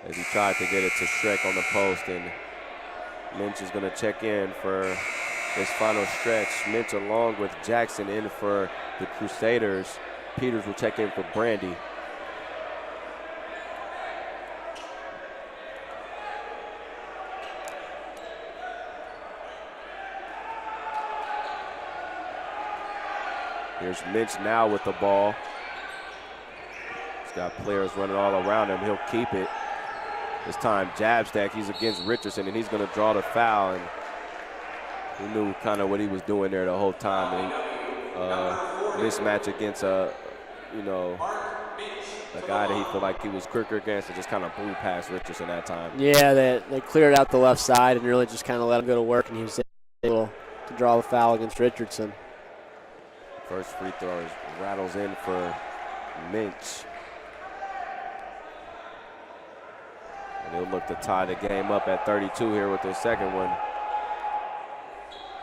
as he tried to get it to Shrek on the post. And Minch is going to check in for this final stretch. Minch along with Jackson in for the Crusaders. Peters will check in for Brandy. Here's Minch now with the ball. He's got players running all around him. He'll keep it. This time, jab stack. He's against Richardson, and he's going to draw the foul. And he knew kind of what he was doing there the whole time. And mismatch against a guy that he felt like he was quicker against, and just kind of blew past Richardson that time. Yeah, they cleared out the left side and really just kind of let him go to work, and he was able to draw the foul against Richardson. First free throw rattles in for Minch. And he'll look to tie the game up at 32 here with his second one.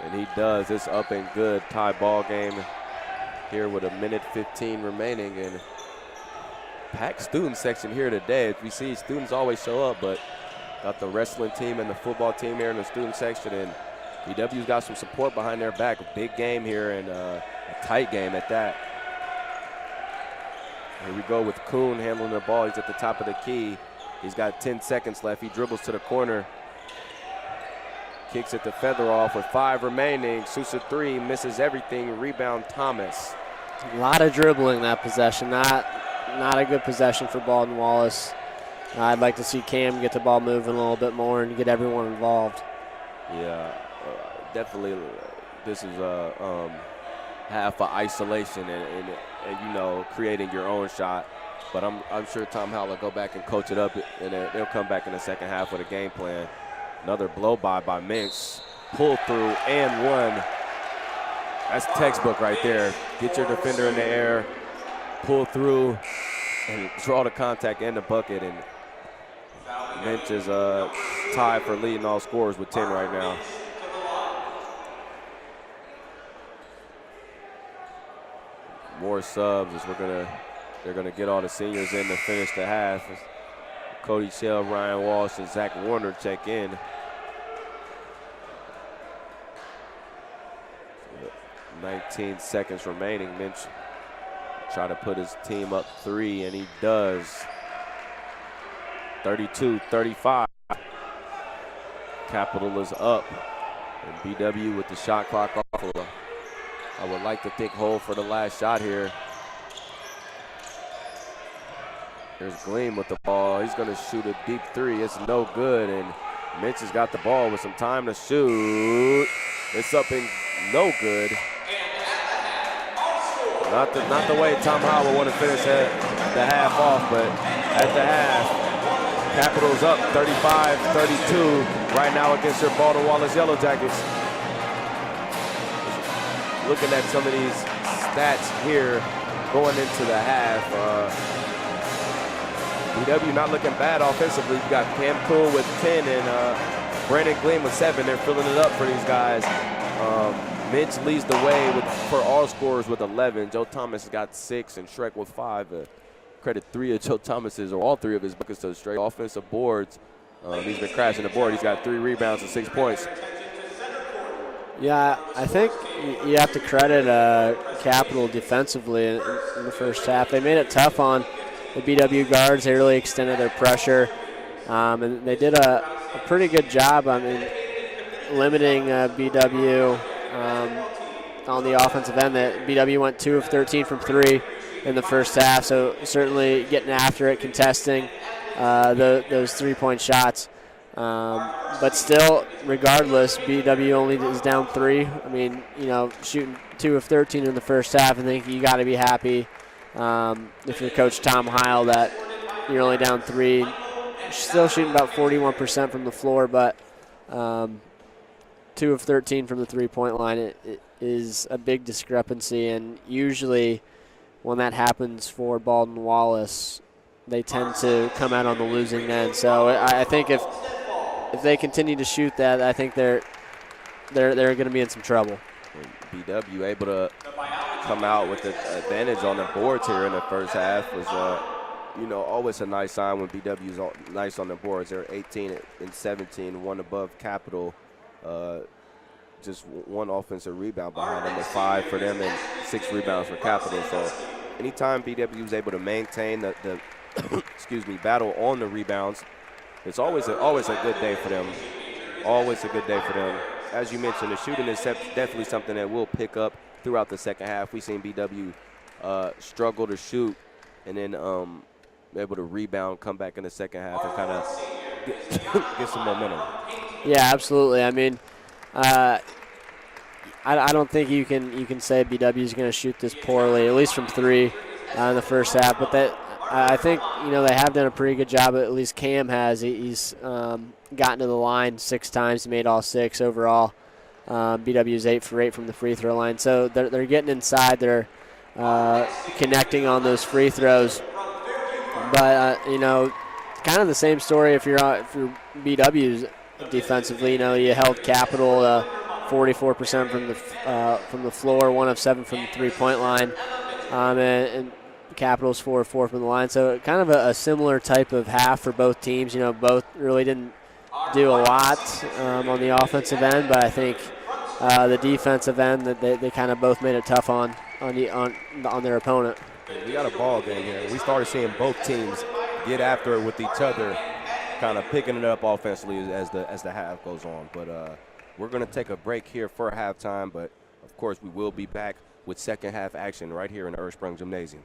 And he does. It's up and good. Tie ball game here with 1:15 remaining. And packed student section here today. As we see, students always show up, but got the wrestling team and the football team here in the student section. And BW's got some support behind their back. A big game here and a tight game at that. Here we go with Kuhn handling the ball. He's at the top of the key. He's got 10 seconds left. He dribbles to the corner. Kicks it to Featheroff with 5 remaining. Sousa 3, misses everything. Rebound Thomas. A lot of dribbling that possession. Not a good possession for Baldwin Wallace. I'd like to see Cam get the ball moving a little bit more and get everyone involved. Yeah, definitely. This is a half of isolation and creating your own shot. But I'm sure Tom Howell will go back and coach it up, and they'll come back in the second half with a game plan. Another blow by Minx. Pull through and 1. That's textbook right there. Get your defender in the air, pull through, and draw the contact and the bucket. And Minch is tied for leading all scorers with 10 right now. More subs as they're gonna get all the seniors in to finish the half. Cody Shell, Ryan Walsh, and Zach Warner check in. 19 seconds remaining. Minch try to put his team up 3, and he does. 32-35. Capital is up, and BW with the shot clock off. I would like to think hold for the last shot here. Here's Gleam with the ball. He's going to shoot a deep 3. It's no good, and Minch has got the ball with some time to shoot. It's up and no good. Not the way Tom Howell would want to finish the half off, but at the half, Capitals up 35-32 right now against your Baldwin Wallace Yellow Jackets. looking at some of these stats here going into the half, BW not looking bad offensively. You got Cam Coon with 10 and Brandon Gleam with 7. They're filling it up for these guys. Mitch leads the way for all scorers with 11. Joe Thomas got 6 and Shrek with 5. Credit 3 of Joe Thomas's, or all 3 of his buckets to straight offensive boards. He's been crashing the board. He's got 3 rebounds and 6 points. Yeah, I think you have to credit Capital defensively in the first half. They made it tough on the BW guards. They really extended their pressure, and they did a pretty good job. I mean, limiting BW on the offensive end. That BW went 2 of 13 from 3 in the first half, so certainly getting after it, contesting those 3-point shots. But still, regardless, BW only is down 3. I mean, shooting 2 of 13 in the first half, I think you got to be happy if you're Coach Tom Heil that you're only down 3. Still shooting about 41% from the floor, but 2 of 13 from the 3-point line it is a big discrepancy. And usually when that happens for Baldwin Wallace, they tend to come out on the losing end. So I think if they continue to shoot that, I think they're going to be in some trouble. BW able to come out with the advantage on the boards here in the first half was, always a nice sign when BW's nice on the boards. They're 18 and 17, one above Capital. Just 1 offensive rebound behind them with 5 for them and 6 rebounds for Capital. So anytime BW is able to maintain the battle on the rebounds, it's always a good day for them. Always a good day for them. As you mentioned, the shooting is definitely something that will pick up throughout the second half. We've seen BW struggle to shoot and then able to rebound, come back in the second half and kind of get some momentum. Yeah, absolutely. I mean, I don't think you can say BW is going to shoot this poorly, at least from 3 in the first half. But that I think they have done a pretty good job. At least Cam has. He's gotten to the line 6 times. He made all 6 overall. BW is 8 for 8 from the free throw line. So they're getting inside. They're connecting on those free throws. But kind of the same story if you're BW's defensively. You held Capital 44% from the floor, 1 of 7 from the 3-point line, and Capital's 4 of 4 from the line. So kind of a similar type of half for both teams. Both really didn't do a lot on the offensive end, but I think the defensive end that they kind of both made it tough on their opponent. We got a ball game here. We started seeing both teams get after it with each other, kind of picking it up offensively as the half goes on. But we're going to take a break here for halftime, but of course we will be back with second half action right here in the Ursprung Gymnasium.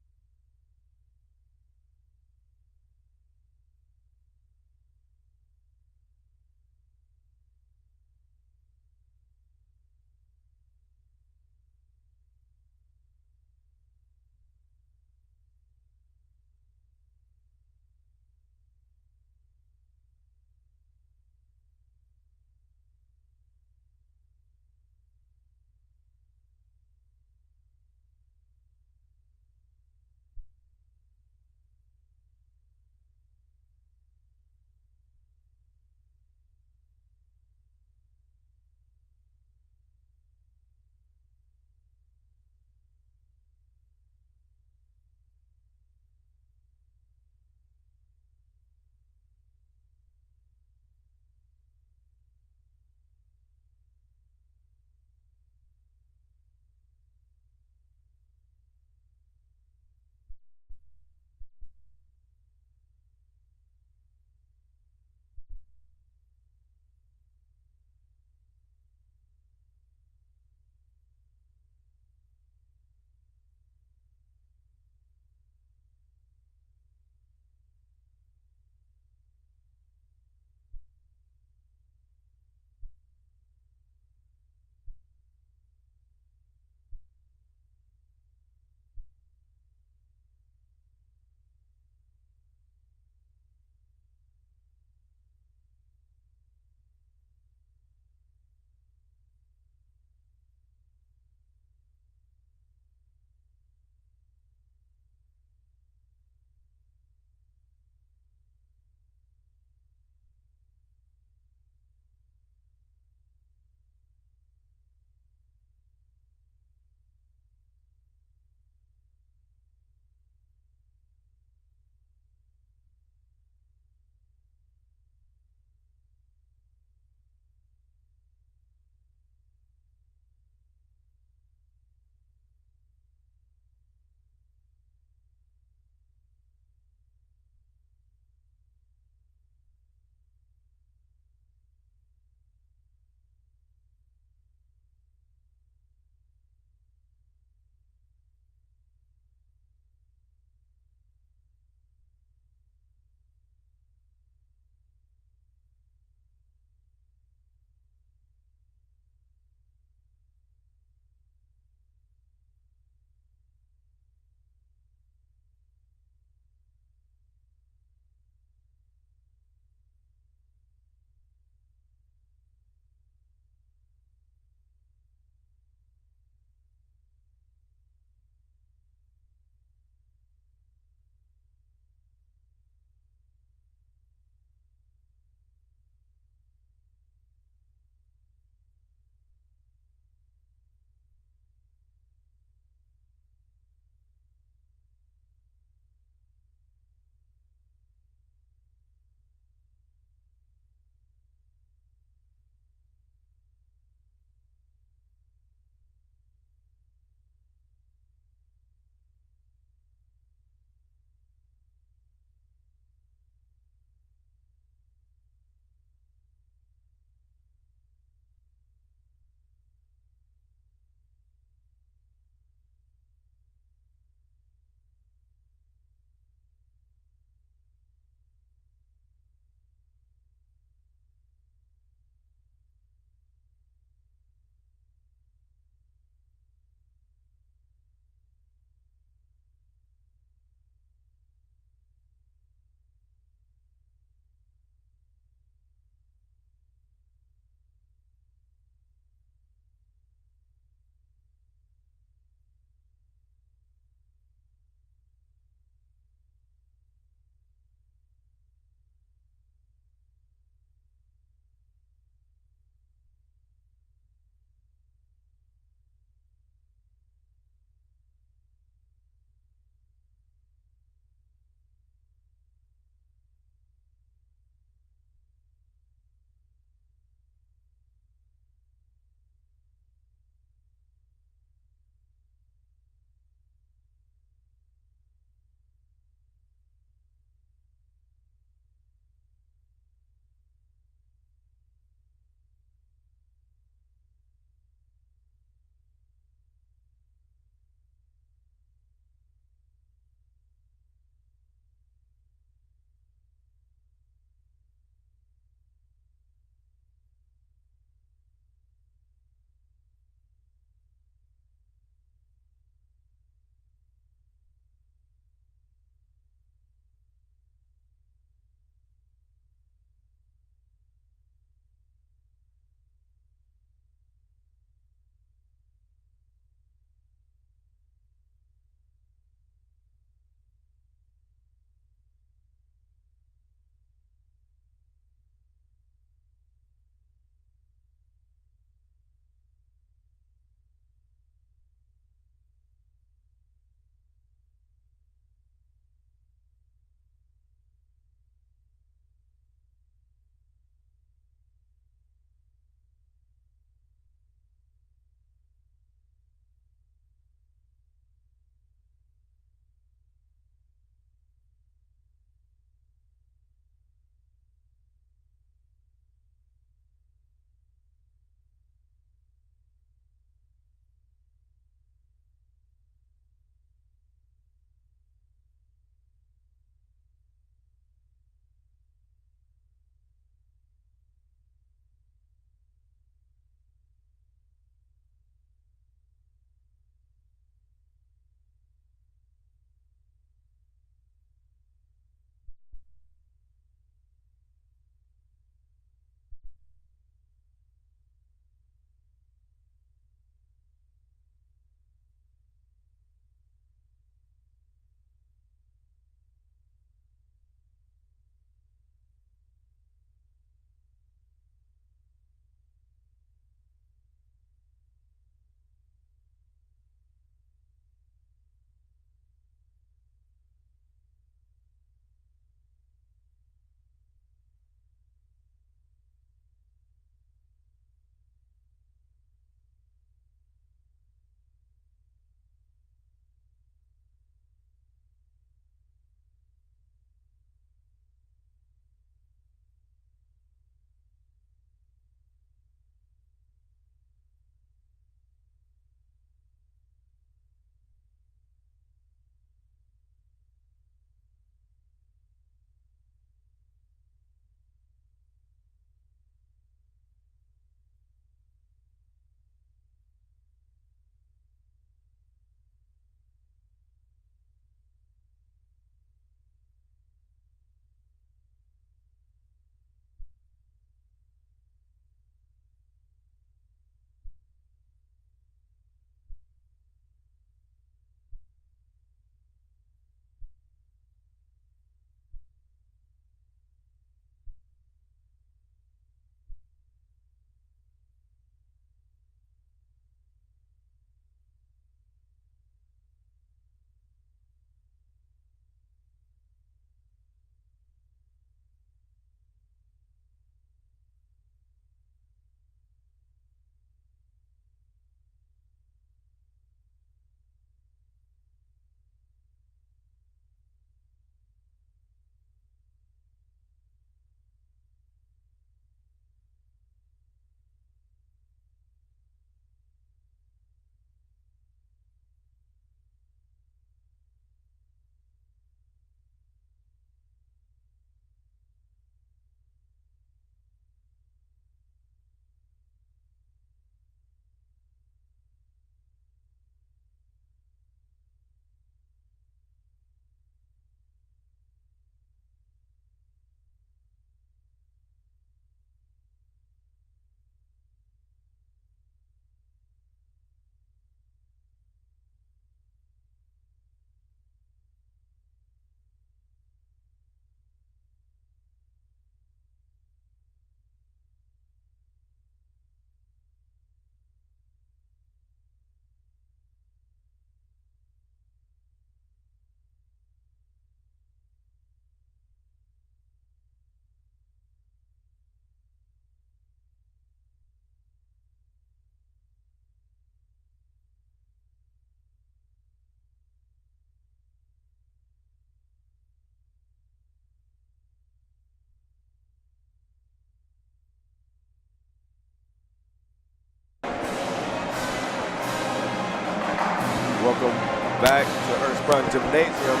back to Ursprung Gymnasium.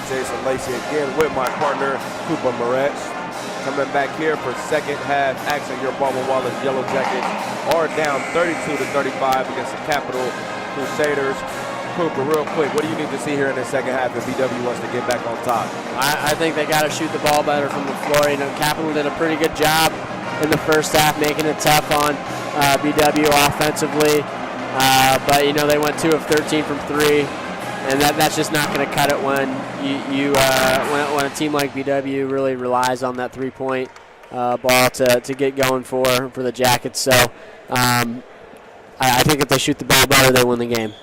Jason Lacey again with my partner, Cooper Moretz. Coming back here for second half action. Your Baldwin Wallace Yellow Jackets are down 32-35 against the Capital Crusaders. Cooper, real quick, what do you need to see here in the second half if BW wants to get back on top? I think they got to shoot the ball better from the floor. You know, Capital did a pretty good job in the first half, making it tough on BW offensively. But, you know, they went 2 of 13 from 3, and that's just not going to cut it when when a team like BW really relies on that three-point ball to get going for the Jackets. So I think if they shoot the ball better, they win the game.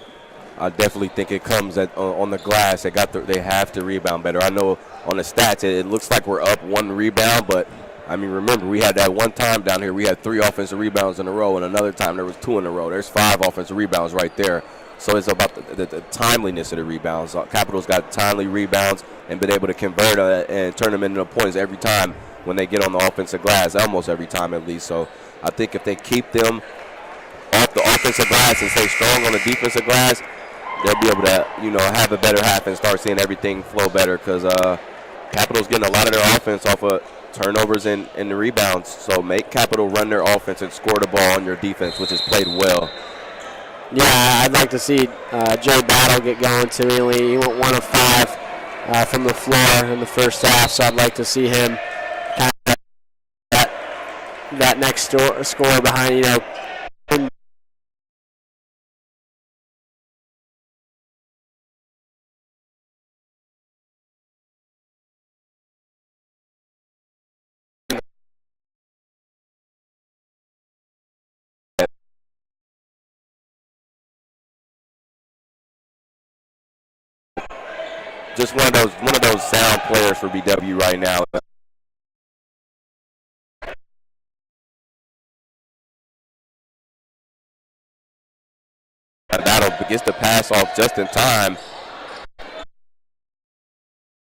I definitely think it comes on the glass. They have to rebound better. I know on the stats it looks like we're up 1 rebound, but I mean, remember, we had that one time down here we had 3 offensive rebounds in a row, and another time there was 2 in a row. There's 5 offensive rebounds right there. So it's about the timeliness of the rebounds. Capital's got timely rebounds and been able to convert and turn them into points every time when they get on the offensive glass, almost every time at least. So I think if they keep them off the offensive glass and stay strong on the defensive glass, they'll be able to, you know, have a better half and start seeing everything flow better, because Capital's getting a lot of their offense off of turnovers and the rebounds. So make Capital run their offense and score the ball on your defense, which is played well. Yeah, I'd like to see Jay Battle get going too. He went 1 of 5 from the floor in the first half, so I'd like to see him kind of that next score behind, you know. Just one of those sound players for BW right now. Battle gets the pass off just in time.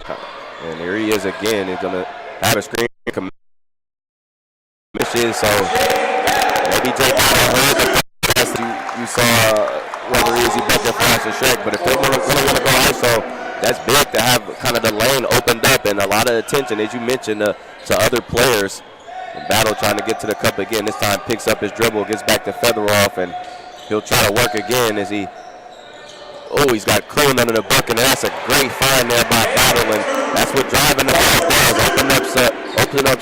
And there he is again. He's going to have a screen commission. So maybe Jay Battle heard the pass you saw whether easy back there for us Shrek. But if they want to go ISO, that's big to have kind of the lane opened up and a lot of attention, as you mentioned, to other players. And Battle trying to get to the cup again. This time picks up his dribble, gets back to Featheroff, and he'll try to work again as he's got Coon under the bucket, and that's a great find there by Battle, and that's what driving the ball does. Open up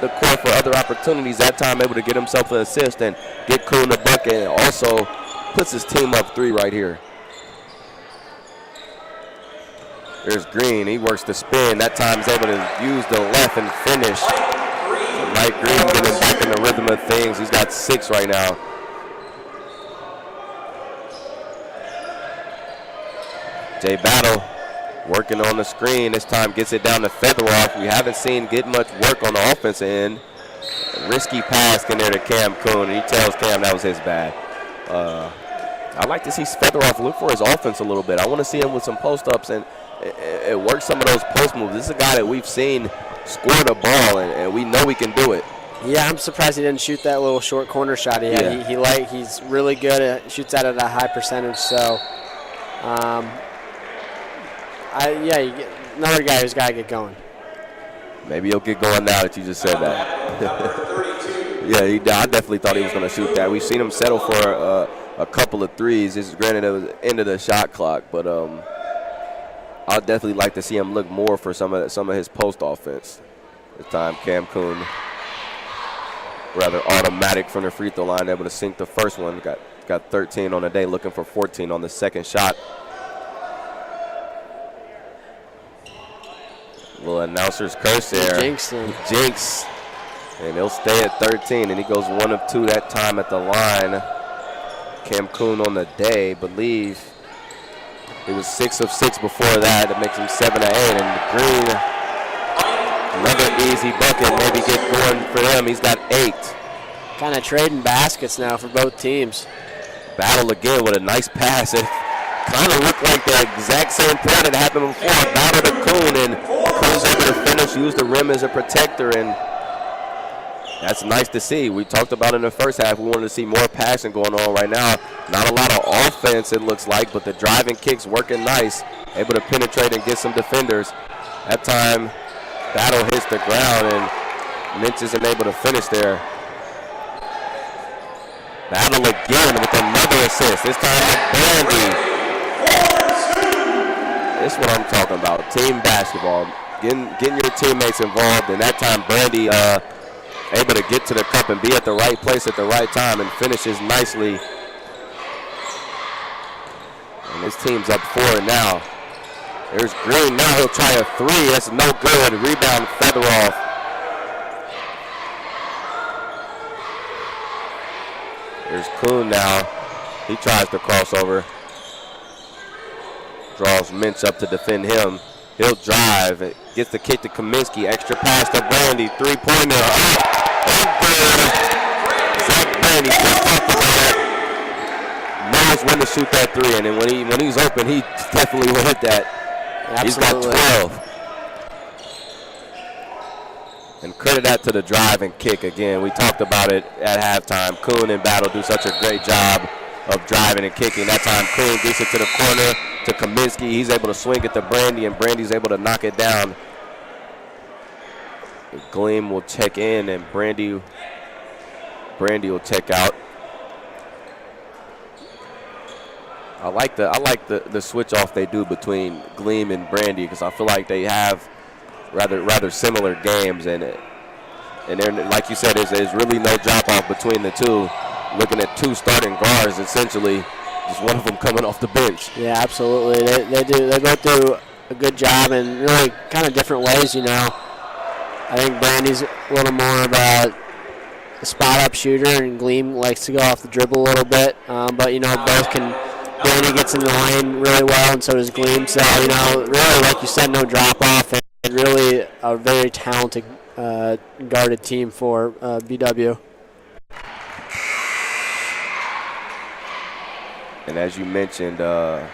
the court for other opportunities. That time able to get himself an assist and get Coon the bucket, and also puts his team up 3 right here. There's Green. He works the spin. That time he's able to use the left and finish. So Mike Green getting back in the rhythm of things. He's got 6 right now. Jay Battle working on the screen. This time gets it down to Featheroff. We haven't seen get much work on the offensive end. A risky pass in there to Cam Coon, and he tells Cam that was his bad. I'd like to see Featheroff look for his offense a little bit. I want to see him with some post-ups and work some of those post moves. This is a guy that we've seen score the ball, and we know he can do it. Yeah, I'm surprised he didn't shoot that little short corner shot he had. Yeah. He's really good at shoots at a high percentage. So, another guy who's got to get going. Maybe he'll get going now that you just said that. Yeah, I definitely thought he was going to shoot that. We've seen him settle for a couple of threes. This is granted it was the end of the shot clock, but I'd definitely like to see him look more for some of his post offense. This time Cam Coon rather automatic from the free throw line, able to sink the first one. Got 13 on the day, looking for 14 on the second shot. Little announcer's curse there. Jinx. And he'll stay at 13, and he goes 1 of 2 that time at the line. Cam Coon on the day, believe he was 6 of 6 before that. It makes him 7 of 8. And Green, another easy bucket. Maybe get going for him. He's got 8. Kind of trading baskets now for both teams. Battle again with a nice pass. It kind of looked like the exact same play that happened before. Battle to Coon, and Coon's able to finish, use the rim as a protector, and That's nice to see. We talked about in the first half, we wanted to see more passing going on right now. Not a lot of offense, it looks like, but the driving kicks working nice. Able to penetrate and get some defenders. That time, Battle hits the ground, and Mintz isn't able to finish there. Battle again with another assist. This time with Brandy. This is what I'm talking about. Team basketball. Getting your teammates involved, and that time Brandy able to get to the cup and be at the right place at the right time and finishes nicely. And his team's up 4 now. There's Green. Now he'll try a 3. That's no good. Rebound, feather off. There's Kuhn now. He tries to crossover. Draws Mintz up to defend him. He'll drive. Gets the kick to Kaminsky. Extra pass to Brandy. 3-pointer. Zach Brandy knows when to shoot that 3. And then when he's open, he definitely will hit that. Absolutely. He's got 12. And credit that to the drive and kick again. We talked about it at halftime. Kuhn and Battle do such a great job of driving and kicking. That time Kuhn gets it to the corner to Kaminsky. He's able to swing it to Brandy, and Brandy's able to knock it down. Gleam will check in, and Brandy will check out. I like the switch off they do between Gleam and Brandy, because I feel like they have rather similar games, and they're, like you said, there's really no drop off between the two. Looking at 2 starting guards, essentially, just one of them coming off the bench. Yeah, absolutely. They both do a good job in really kind of different ways. I think Brandy's a little more of a spot-up shooter, and Gleam likes to go off the dribble a little bit. But both can. Brandy gets in the lane really well, and so does Gleam. So really, like you said, no drop-off, and really a very talented guarded team for BW. And as you mentioned, both,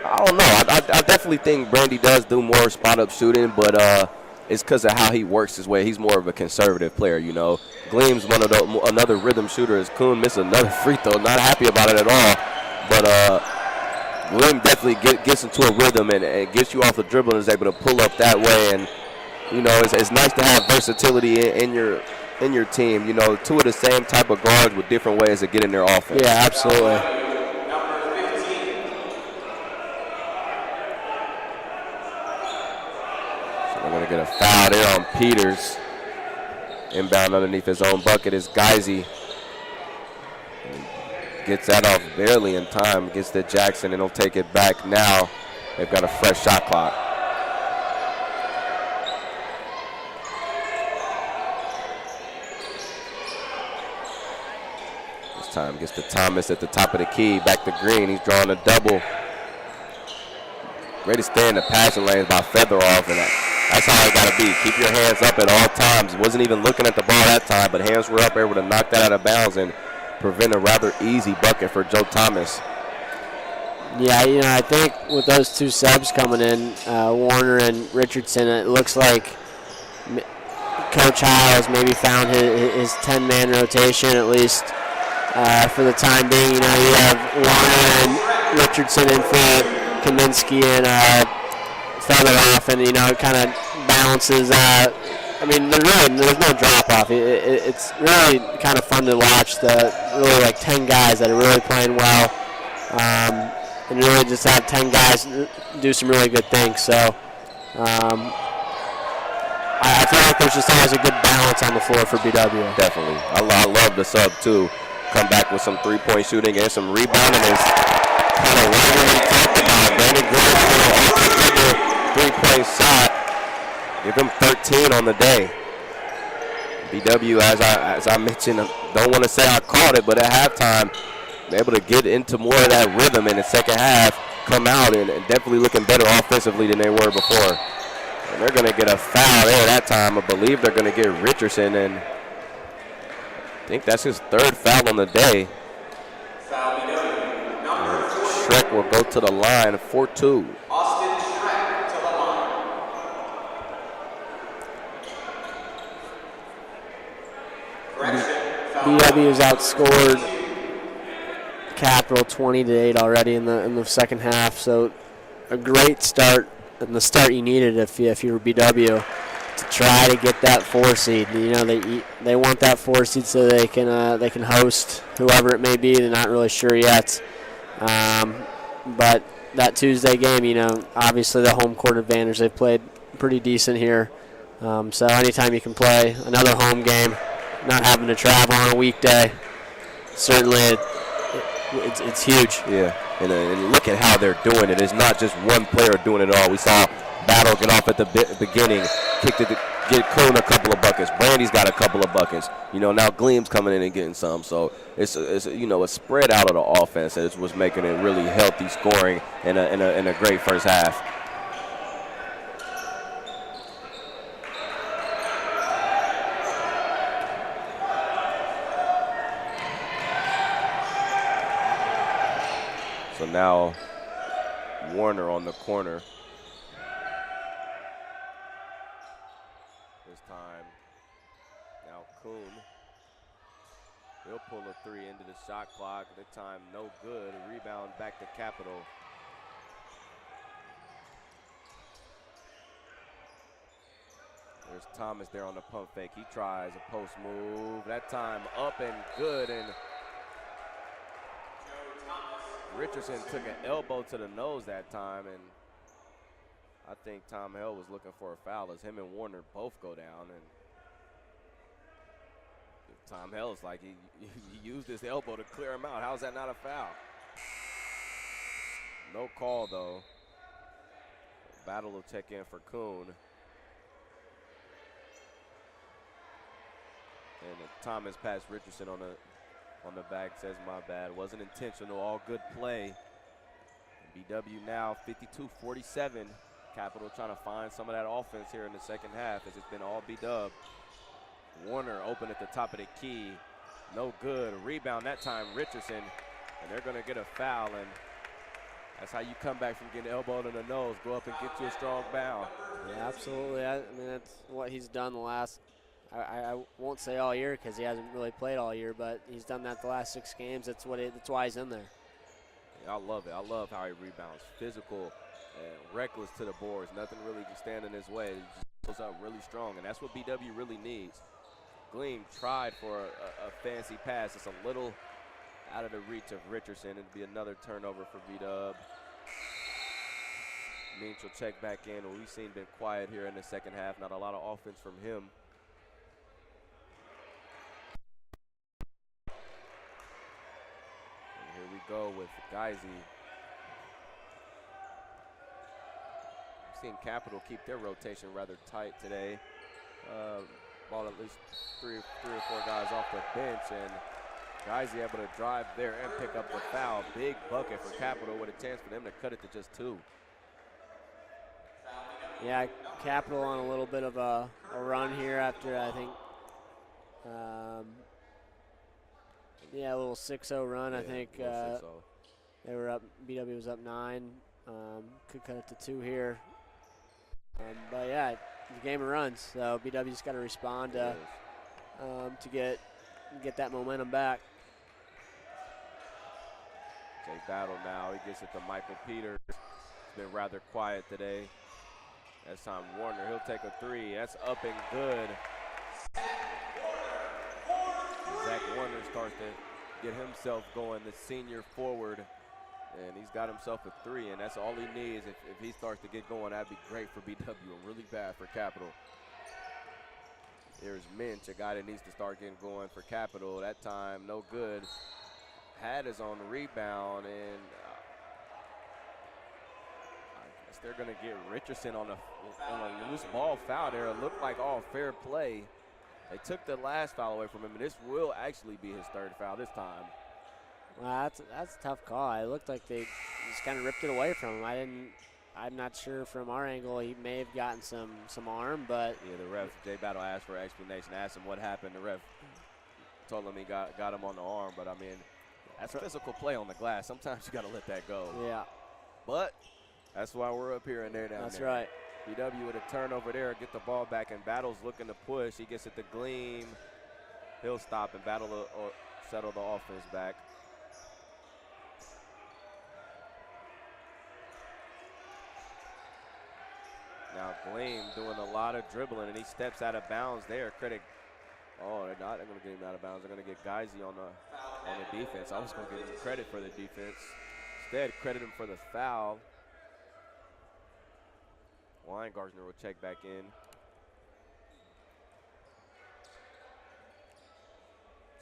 I don't know. I definitely think Brandy does do more spot-up shooting, but it's because of how he works his way. He's more of a conservative player, Gleam's another rhythm shooter. As Kuhn missed another free throw. Not happy about it at all. But Gleam definitely gets into a rhythm and gets you off the dribble and is able to pull up that way. And, it's nice to have versatility in your team, 2 of the same type of guards with different ways of getting their offense. Yeah, absolutely. So we're going to get a foul there on Peters. Inbound underneath his own bucket is Geisy. Gets that off barely in time. Gets to Jackson, and he'll take it back now. They've got a fresh shot clock. Time gets to Thomas at the top of the key. Back to Green. He's drawing a double. Ready to stay in the passing lanes by feather off, and that's how it got to be. Keep your hands up at all times. Wasn't even looking at the ball that time, but hands were up, able to knock that out of bounds and prevent a rather easy bucket for Joe Thomas. Yeah, I think with those 2 subs coming in, Warner and Richardson, it looks like Coach Howell has maybe found his 10-man rotation at least. For the time being, you have Warner and Richardson in for Kaminsky and feather off, and it kind of balances. There's no drop off. It's really kind of fun to watch the really like 10 guys that are really playing well, and really just have 10 guys do some really good things. So I feel like there's just always a good balance on the floor for BW. Definitely, I love the sub too. Come back with some 3-point shooting and some rebounding. Is kind of what we talked about. Brandon Green off the dribble, 3-point shot. Give him 13 on the day. BW, as I mentioned, don't want to say I caught it, but at halftime, they're able to get into more of that rhythm in the second half, come out and definitely looking better offensively than they were before. And they're going to get a foul there that time. I believe they're going to get Richardson, and I think that's his 3rd foul on the day. Shrek will go to the line, 4-2. BW's outscored Capital 20-8 already in the second half. So a great start, and the start you needed if you were BW to try to get that 4 seed. You know, they want that 4 seed so they can host whoever it may be. They're not really sure yet. But that Tuesday game, you know, obviously the home court advantage. They've played pretty decent here. So anytime you can play another home game, not having to travel on a weekday, certainly it's huge. Yeah, and look at how they're doing it. It's not just one player doing it all. We saw Battle get off at the beginning, kicked it to get Kuhn a couple of buckets. Brandy's got a couple of buckets. You know, now Gleam's coming in and getting some. So it's you know, a spread out of the offense. It's what's making it really healthy scoring in a great first half. So now Warner on the corner. This time, now Kuhn. He'll pull a 3 into the shot clock. That time, no good. A rebound back to Capital. There's Thomas there on the pump fake. He tries a post move. That time up and good. And Richardson took an elbow to the nose that time, and I think Tom Hell was looking for a foul as him and Warner both go down. And Tom Hell's like, he used his elbow to clear him out. How's that not a foul? No call, though. Battle will check in for Kuhn. And Thomas passed Richardson on the back, says my bad. Wasn't intentional, all good play. BW now 52-47. Capital trying to find some of that offense here in the second half as it's been all B-Dub. Warner open at the top of the key. No good. A rebound that time, Richardson. And they're going to get a foul. And that's how you come back from getting elbowed in the nose. Go up and get you a strong bound. Yeah, absolutely. I mean, that's what he's done the last, I won't say all year because he hasn't really played all year, but he's done that the last 6 games. That's why he's in there. Yeah, I love it. I love how he rebounds. Physical and reckless to the boards. Nothing really can stand in his way. He just goes up really strong, and that's what BW really needs. Gleam tried for a fancy pass. It's a little out of the reach of Richardson. It'd be another turnover for B-Dub. Means will check back in. We've seen been quiet here in the second half. Not a lot of offense from him. And here we go with Geisy. We've seen Capital keep their rotation rather tight today. Ball at least three or four guys off the bench, and Geisy able to drive there and pick up the foul. Big bucket for Capital with a chance for them to cut it to just 2. Yeah, Capital on a little bit of a run here after, I think, a little 6-0 run. Yeah, I think they were up, BW was up 9. Could cut it to 2 here. But yeah, the game of runs, so BW's got to respond to get that momentum back. Jay Battle now, he gets it to Michael Peters. It's been rather quiet today. That's time Warner, he'll take a 3. That's up and good. Zach Warner starts to get himself going, the senior forward, and he's got himself a 3, and that's all he needs. If he starts to get going, that'd be great for BW and really bad for Capital. There's Minch, a guy that needs to start getting going for Capital. That time, no good. Had his own rebound, and they're going to get Richardson on a loose ball foul there. It looked like all fair play. They took the last foul away from him, and this will actually be his 3rd foul this time. Well, that's a tough call. It looked like they just kind of ripped it away from him. I'm not sure from our angle. He may have gotten some arm, but yeah, the ref, Jay Battle, asked for an explanation. Asked him what happened. The ref told him he got him on the arm, but I mean, that's physical play on the glass. Sometimes you got to let that go. Yeah. But that's why we're up here and they're down there. That's right. BW with a turnover there, get the ball back, and Battle's looking to push. He gets it to Gleam. he'll stop and battle or settle the offense back. Now Gleam doing a lot of dribbling, and he steps out of bounds there. Credit. Oh, they're not going to get him out of bounds. They're going to get Geisy on the defense. I was going to give him credit for the defense. Instead, credit him for the foul. Weingartner will check back in.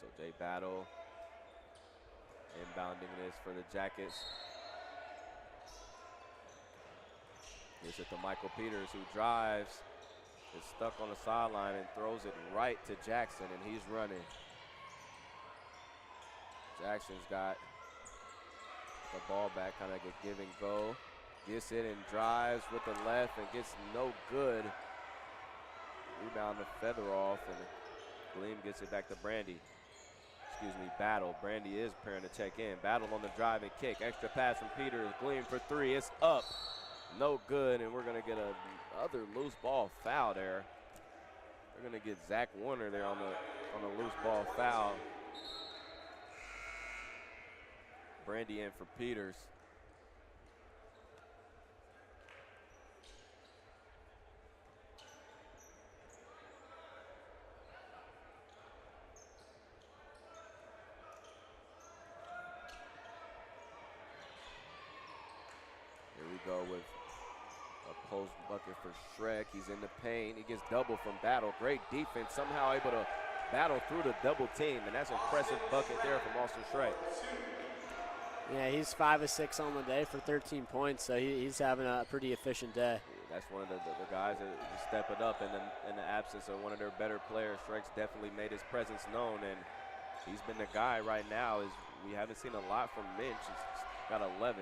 So Jay Battle inbounding this for the Jackets. Gives it to Michael Peters, who drives, is stuck on the sideline and throws it right to Jackson, and he's running. Jackson's got the ball back, kind of like a give and go. Gets it and drives with the left and gets no good. Rebound to Featheroff, and Gleam gets it back to Brandy. Battle. Brandy is preparing to check in. Battle on the drive and kick. Extra pass from Peters. Gleam for three. It's up. No good, and we're going to get another loose ball foul there. They're going to get Zach Warner there on the loose ball foul. Brandy in for Peters. Here we go with a post bucket for Shrek. He's in the paint. He gets double from Battle. Great defense. Somehow able to battle through the double team, and that's an impressive bucket there from Austin Shrek. Yeah, he's 5 of 6 on the day for 13 points, so he's having a pretty efficient day. Yeah, that's one of the guys that is stepping up in the absence of one of their better players. Shrek's definitely made his presence known, and he's been the guy right now. We haven't seen a lot from Minch. He's got 11.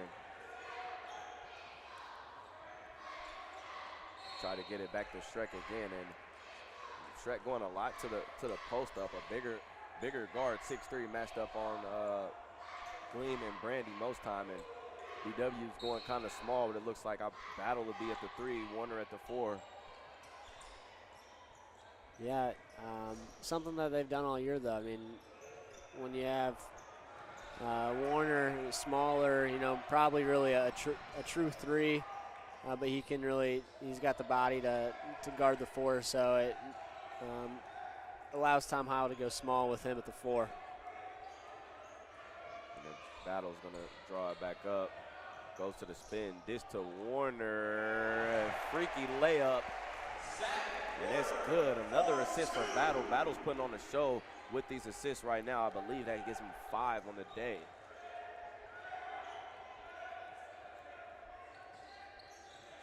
Try to get it back to Shrek again, and Shrek going a lot to the post up. A bigger guard, 6'3", matched up on Gleam and Brandy most time, and BW's going kind of small, but it looks like a Battle to be at the 3, Warner at the 4. Yeah, something that they've done all year, though. I mean, when you have Warner smaller, probably really a true 3, but he's got the body to guard the 4, so it allows Tom Howell to go small with him at the 4. Battle's going to draw it back up. Goes to the spin. Dish to Warner. Freaky layup. And it's good. Another assist for Battle. Battle's putting on a show with these assists right now. I believe that gives him 5 on the day.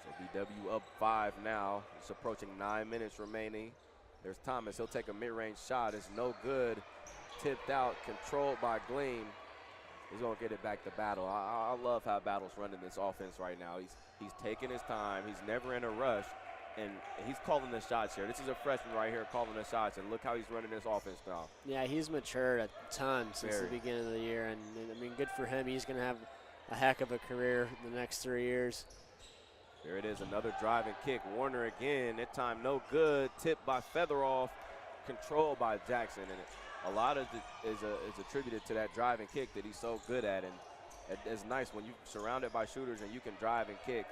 So BW up 5 now. It's approaching 9 minutes remaining. There's Thomas. He'll take a mid-range shot. It's no good. Tipped out. Controlled by Gleam. He's going to get it back to Battle. I love how Battle's running this offense right now. He's taking his time. He's never in a rush, and he's calling the shots here. This is a freshman right here calling the shots, and look how he's running this offense now. Yeah, he's matured a ton since the beginning of the year, and I mean, good for him. He's going to have a heck of a career the next 3 years. There it is, another drive and kick. Warner again, that time no good. Tipped by Featheroff, controlled by Jackson, and a lot of it is attributed to that drive and kick that he's so good at, and it's nice when you're surrounded by shooters and you can drive and kick.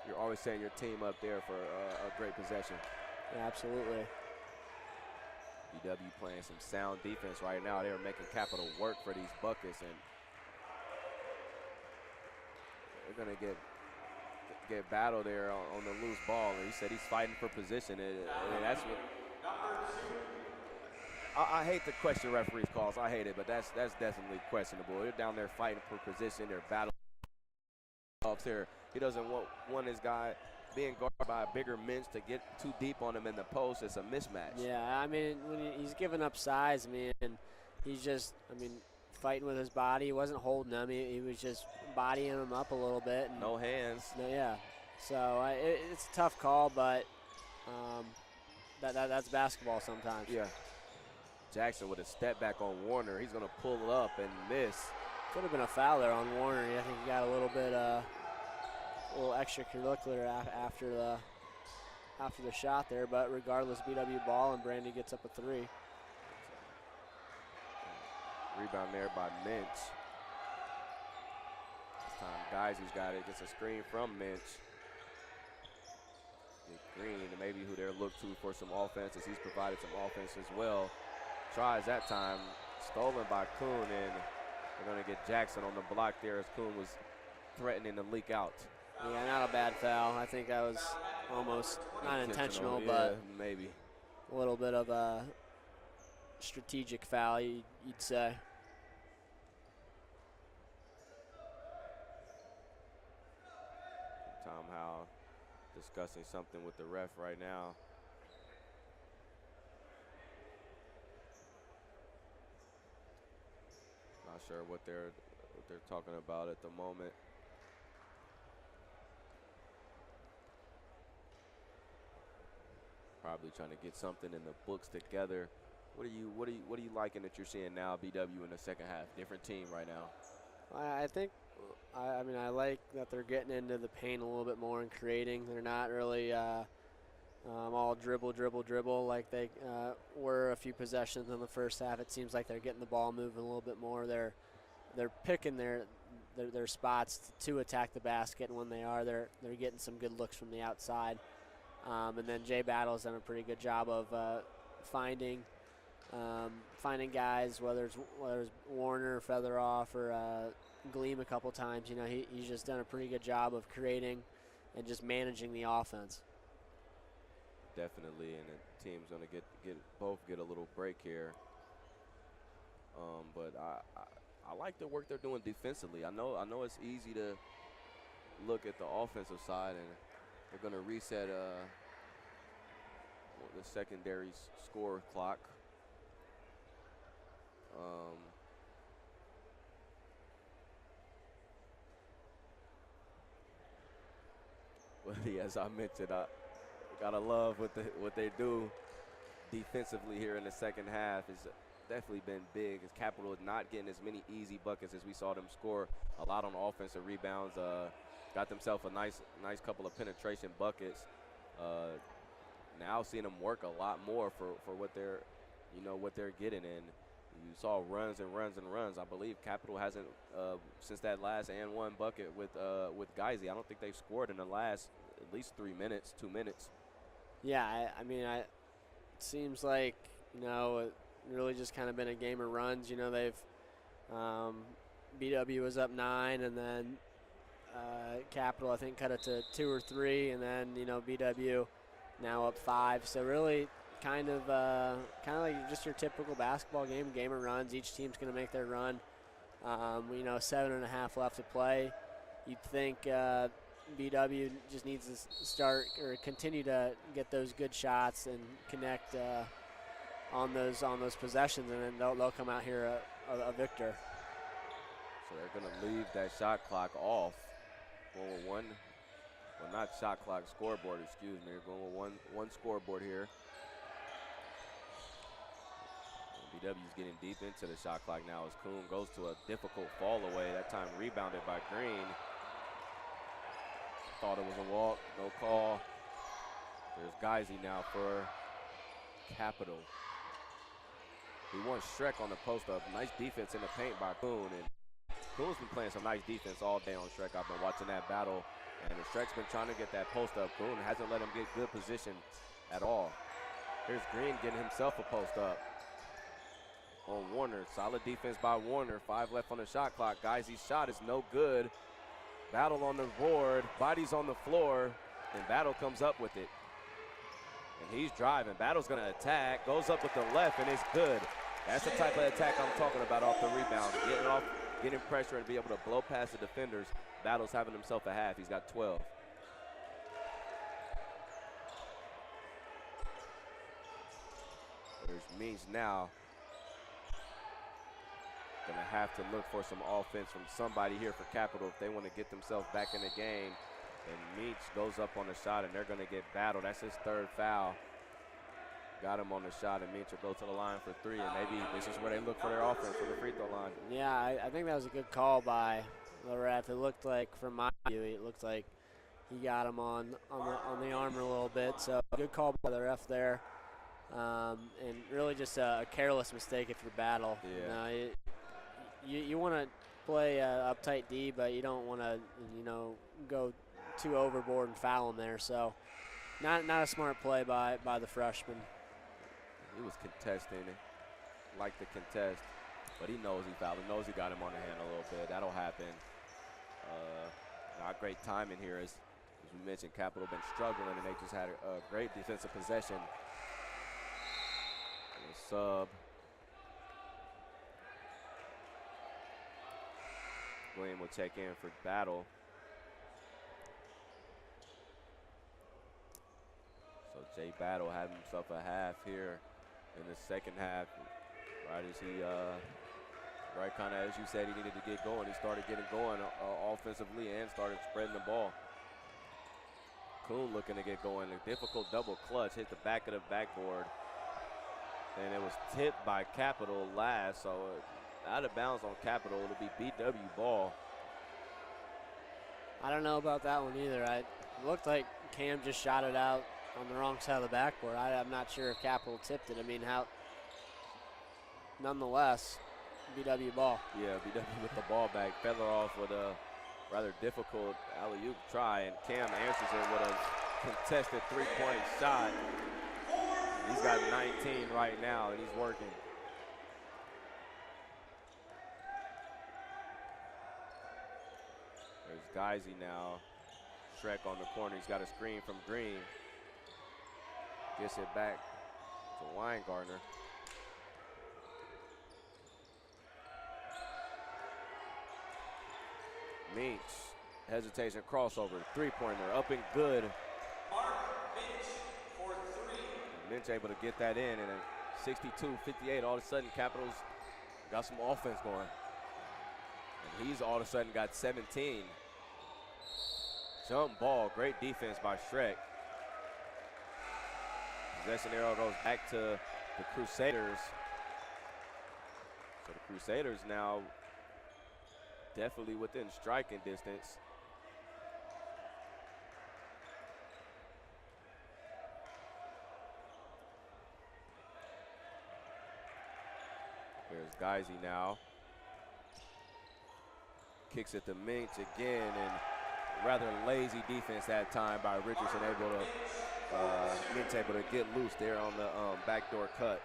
You're always setting your team up there for a great possession. Yeah, absolutely. BW playing some sound defense right now. They're making Capital work for these buckets, and they're going to get Battle there on the loose ball. And he said he's fighting for position, and that's what. I hate to question referees' calls. I hate it, but that's definitely questionable. They're down there fighting for position. They're battling here. He doesn't want his guy being guarded by a bigger Minch to get too deep on him in the post. It's a mismatch. Yeah, I mean, when he's giving up size, and he's just, fighting with his body. He wasn't holding him. He was just bodying him up a little bit. And no hands. Yeah. So it's a tough call, but that's basketball sometimes. Yeah. Jackson with a step back on Warner. He's going to pull it up and miss. Could have been a foul there on Warner. I think he got a little bit, a little extracurricular after the shot there. But regardless, BW ball, and Brandy gets up a 3. rebound there by Minch. This time, Geisy's got it. Gets a screen from Minch. Get Green, maybe who they're looked to for some offense, as he's provided some offense as well. Tries that time. Stolen by Kuhn, and they're going to get Jackson on the block there as Kuhn was threatening to leak out. Yeah, not a bad foul. I think that was almost not intentional, but maybe a little bit of a strategic foul, you'd say. Tom Howell discussing something with the ref right now. Not sure what they're talking about at the moment. Probably trying to get something in the books together. What are you liking that you're seeing now, BW, in the second half? Different team right now. I think, I mean, I like that they're getting into the paint a little bit more and creating. They're not really all dribble like they were a few possessions in the first half. It seems like they're getting the ball moving a little bit more. They're picking their spots to attack the basket, and when they are, they're getting some good looks from the outside. And then Jay Battle's done a pretty good job of finding guys, whether it's Warner, Featheroff, or Gleam a couple times. You know, he's just done a pretty good job of creating and just managing the offense. Definitely, and the team's going to both get a little break here. But I like the work they're doing defensively. I know it's easy to look at the offensive side, and they're going to reset the secondary score clock. Well, as I mentioned, I gotta love what they do defensively here in the second half. It's definitely been big. As Capital not getting as many easy buckets as we saw them score a lot on offensive rebounds. Got themselves a nice couple of penetration buckets. Now seeing them work a lot more for what they're getting in. You saw runs and runs and runs. I believe Capital hasn't since that last and one bucket with Geisy. I don't think they've scored in the last at least 2 minutes. Yeah, I mean, it seems like, you know, it really just kind of been a game of runs. You know, they've BW was up 9, and then Capital I think cut it to 2 or 3, and then, you know, BW now up 5. So really kind of like just your typical basketball game of runs. Each team's going to make their run. 7.5 left to play. You'd think BW just needs to start or continue to get those good shots and connect on those possessions, and then they'll come out here a victor. So they're going to leave that shot clock off. Going with one, well, not shot clock, scoreboard, excuse me. They're going with one scoreboard here. BW's getting deep into the shot clock now as Kuhn goes to a difficult fall away. That time rebounded by Green. Thought it was a walk, no call. There's Geisy now for Capital. He wants Schreck on the post-up. Nice defense in the paint by Kuhn. And Kuhn's been playing some nice defense all day on Schreck. I've been watching that battle. And Schreck's been trying to get that post-up. Kuhn hasn't let him get good position at all. Here's Green getting himself a post-up on Warner. Solid defense by Warner. 5 left on the shot clock. Geisy's shot is no good. Battle on the board. Body's on the floor. And Battle comes up with it. And he's driving. Battle's going to attack. Goes up with the left, and it's good. That's the type of attack I'm talking about off the rebound. Getting pressure and be able to blow past the defenders. Battle's having himself a half. He's got 12. There's Means now. Going to have to look for some offense from somebody here for Capital if they want to get themselves back in the game. And Meach goes up on the shot, and they're going to get battled. That's his 3rd foul. Got him on the shot, and Meach will go to the line for 3. And maybe this is where they look for their offense from the free throw line. Yeah, I think that was a good call by the ref. It looked like, from my view, it looked like he got him on the arm a little bit. So good call by the ref there. And really just a careless mistake if you're Battle. Yeah. you want to play uptight D, but you don't want to, go too overboard and foul him there. So not a smart play by the freshman. He was contesting, like the contest, but he knows he fouled. He knows he got him on the hand a little bit. That'll happen. Not great timing here. As we mentioned, Capital been struggling, and they just had a great defensive possession. And a sub. William will check in for Battle. So Jay Battle had himself a half here in the second half. Right as he, right kind of as you said, he needed to get going. He started getting going offensively and started spreading the ball. Kuhn looking to get going. A difficult double clutch, hit the back of the backboard. And it was tipped by Capital last, so out of bounds on Capital. It'll be BW ball. I don't know about that one either. It looked like Cam just shot it out on the wrong side of the backboard. I'm not sure if Capital tipped it. I mean, nonetheless, BW ball. Yeah, BW with the ball back. Fedorov with a rather difficult alley-oop try, and Cam answers it with a contested three-point shot. He's got 19 right now, and he's working. There's Geisy now. Shrek on the corner. He's got a screen from Green. Gets it back to Weingartner. Meach, hesitation, crossover, three-pointer, up and good. Minch for three. Minch able to get that in, and then 62-58, all of a sudden Capitals got some offense going. And he's all of a sudden got 17. Jump ball, great defense by Shrek. Possession arrow goes back to the Crusaders. So the Crusaders now definitely within striking distance. Here's Geisy now. Kicks it to Minch again, and rather lazy defense that time by Richardson, Minch able to get loose there on the backdoor cut.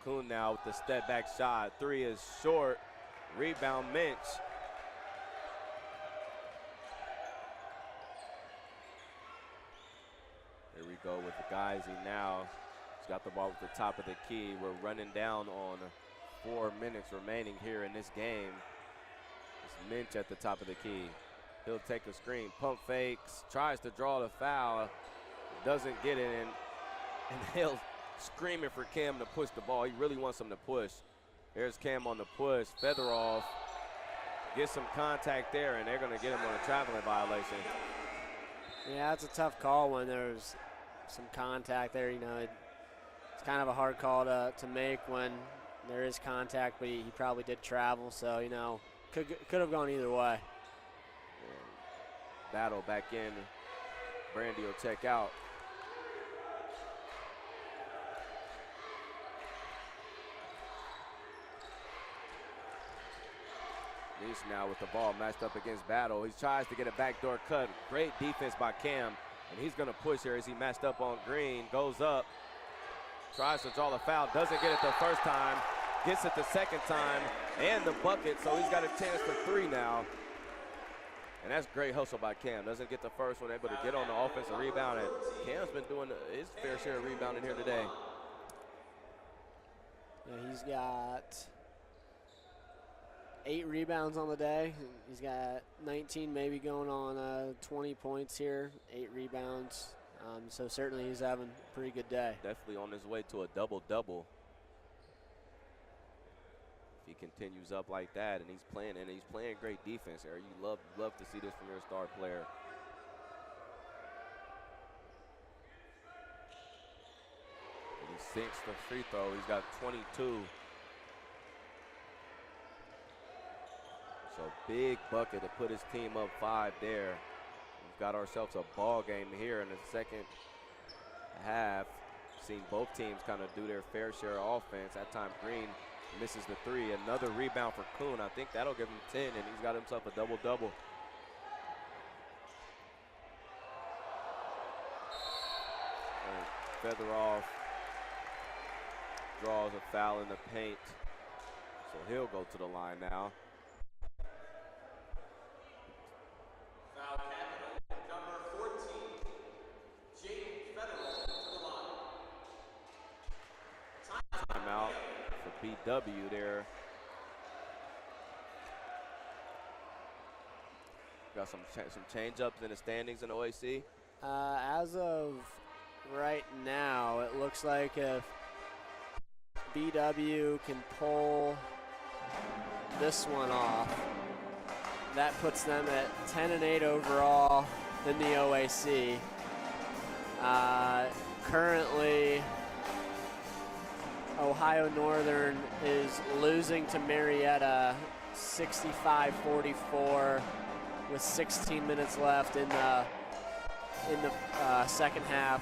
Kuhn now with the step back shot. Three is short. Rebound Minch. Here we go with the Geisy now. He's got the ball at the top of the key. We're running down on 4 minutes remaining here in this game. It's Minch at the top of the key. He'll take a screen, pump fakes, tries to draw the foul, doesn't get it, and Hale's screaming for Cam to push the ball. He really wants him to push. Here's Cam on the push. Fedorov gets some contact there, and they're going to get him on a traveling violation. Yeah, it's a tough call when there's some contact there. It's kind of a hard call to make when there is contact, but he probably did travel, so, could have gone either way. And Battle back in. Brandy will check out. He's now with the ball matched up against Battle. He tries to get a backdoor cut. Great defense by Cam, and he's going to push here as he matched up on Green. Goes up, tries to draw the foul, doesn't get it the first time, gets it the second time, and the bucket, so he's got a chance for three now. And that's great hustle by Cam. Doesn't get the first one, able to get on the offensive rebound, and Cam's been doing his fair share of rebounding here today. Yeah, he's got 8 rebounds on the day. He's got 19, maybe going on 20 points here, 8 rebounds. So certainly he's having a pretty good day. Definitely on his way to a double-double. If he continues up like that, and he's playing great defense here. You love to see this from your star player. And he sinks the free throw. He's got 22. So big bucket to put his team up 5 there. We've got ourselves a ball game here in the second half. Seen both teams kind of do their fair share of offense. That time Green misses the three. Another rebound for Kuhn. I think that'll give him 10, and he's got himself a double-double. Featheroff draws a foul in the paint, so he'll go to the line now. Foul capital, number 14, Jaden Federal to the line. Timeout for BW there. Got some change-ups in the standings in the OAC. As of right now, it looks like if BW can pull this one off, that puts them at 10-8 overall in the OAC. Currently, Ohio Northern is losing to Marietta 65-44 with 16 minutes left in the second half.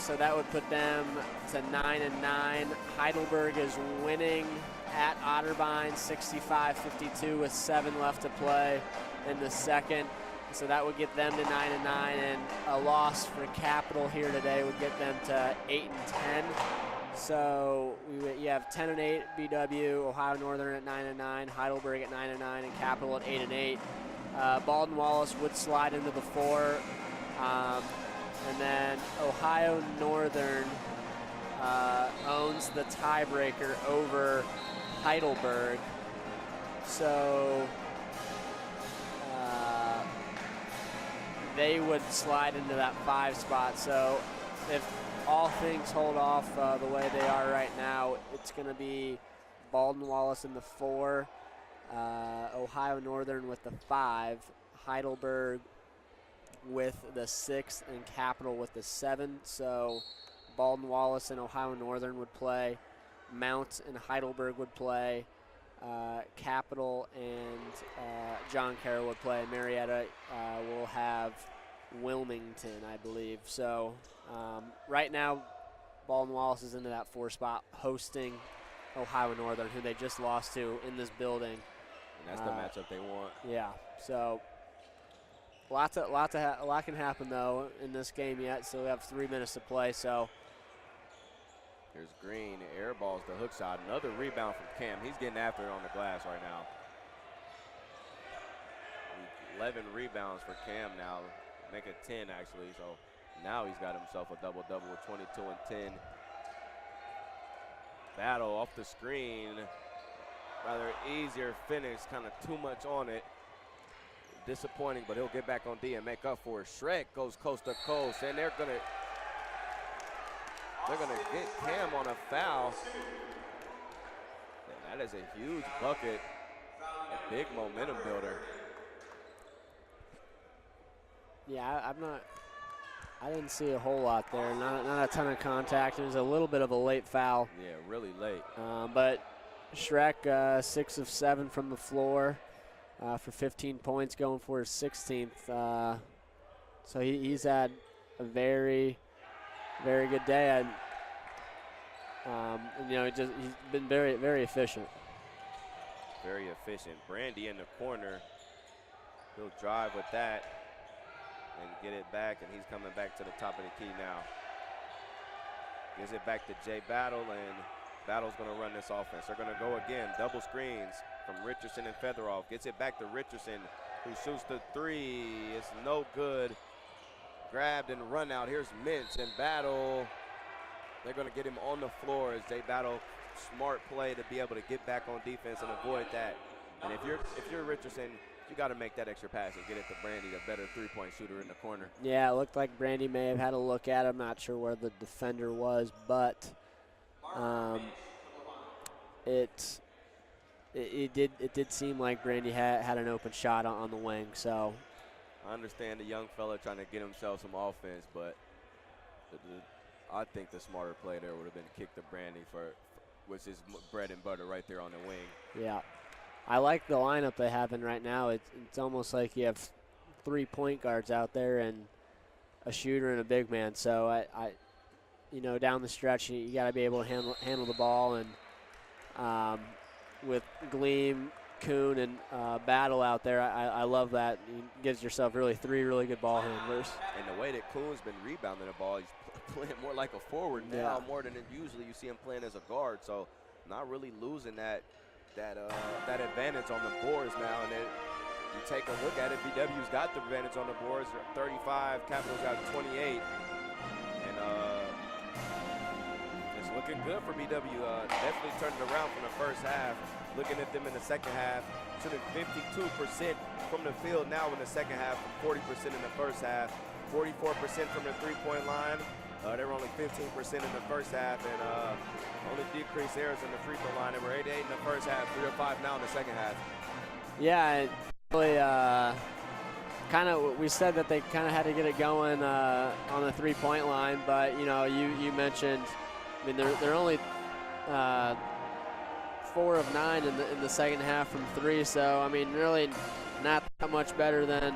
So that would put them to 9-9. Heidelberg is winning at Otterbein 65-52 with 7 left to play in the second. So that would get them to 9-9, and a loss for Capital here today would get them to 8-10. So you have 10-8 BW, Ohio Northern at 9-9, Heidelberg at 9-9, and Capital at 8-8. Baldwin Wallace would slide into the 4. And then Ohio Northern owns the tiebreaker over Heidelberg. So they would slide into that 5 spot. So if all things hold off the way they are right now, it's going to be Baldwin Wallace in the 4, Ohio Northern with the 5, Heidelberg with the 6, and Capital with the 7. So Baldwin Wallace and Ohio Northern would play. Mount and Heidelberg would play. Capital and John Carroll would play. Marietta will have Wilmington, I believe. So right now, Baldwin Wallace is into that 4 spot, hosting Ohio Northern, who they just lost to in this building. And that's the matchup they want. Yeah. So a lot can happen though in this game yet. So we have 3 minutes to play. So here's Green, air balls the hook shot. Another rebound from Cam. He's getting after it on the glass right now. 11 rebounds for Cam now, make it 10 actually. So now he's got himself a double-double with 22 and 10. Battle off the screen. Rather easier finish, kind of too much on it. Disappointing, but he'll get back on D and make up for it. Shrek goes coast to coast, and they're gonna get Cam on a foul. And that is a huge bucket, a big momentum builder. Yeah, I didn't see a whole lot there. Not a ton of contact. It was a little bit of a late foul. Yeah, really late. But Shrek 6 of 7 from the floor for 15 points, going for his 16th. So he's had a very, very good day. And he's been very, very efficient. Very efficient. Brandy in the corner. He'll drive with that and get it back, and he's coming back to the top of the key now. Gives it back to Jay Battle, and Battle's going to run this offense. They're going to go again, double screens from Richardson and Featheroff. Gets it back to Richardson, who shoots the 3. It's no good. Grabbed and run out. Here's Mintz and Battle. They're going to get him on the floor as Jay Battle. Smart play to be able to get back on defense and avoid that. And if you're Richardson, you got to make that extra pass and get it to Brandy, the better three-point shooter in the corner. Yeah, it looked like Brandy may have had a look at him. Not sure where the defender was, but it did seem like Brandy had an open shot on the wing. So I understand the young fella trying to get himself some offense, but I think the smarter play there would have been kick to Brandy which is bread and butter right there on the wing. Yeah. I like the lineup they have in right now. It's almost like you have 3 point guards out there and a shooter and a big man. So down the stretch, you got to be able to handle the ball. And with Gleam, Kuhn, and Battle out there, I love that. It gives yourself really 3 really good ball handlers. And the way that Kuhn's been rebounding the ball, he's playing more like a forward now, more than usually you see him playing as a guard. So not really losing that advantage on the boards now. And then you take a look at it, BW's got the advantage on the boards, 35, Capital's got 28. And it's looking good for BW. Definitely turned it around from the first half. Looking at them in the second half, shooting 52% from the field now in the second half, 40% in the first half, 44% from the three-point line. They were only 15% in the first half, and only decreased errors in the free throw line. They were 8-8 in the first half, 3 of 5 now in the second half. Yeah, and really, kind of, we said that they kind of had to get it going on the three-point line, but you mentioned, I mean, they're only 4 of 9 in the second half from 3, so I mean, really not that much better than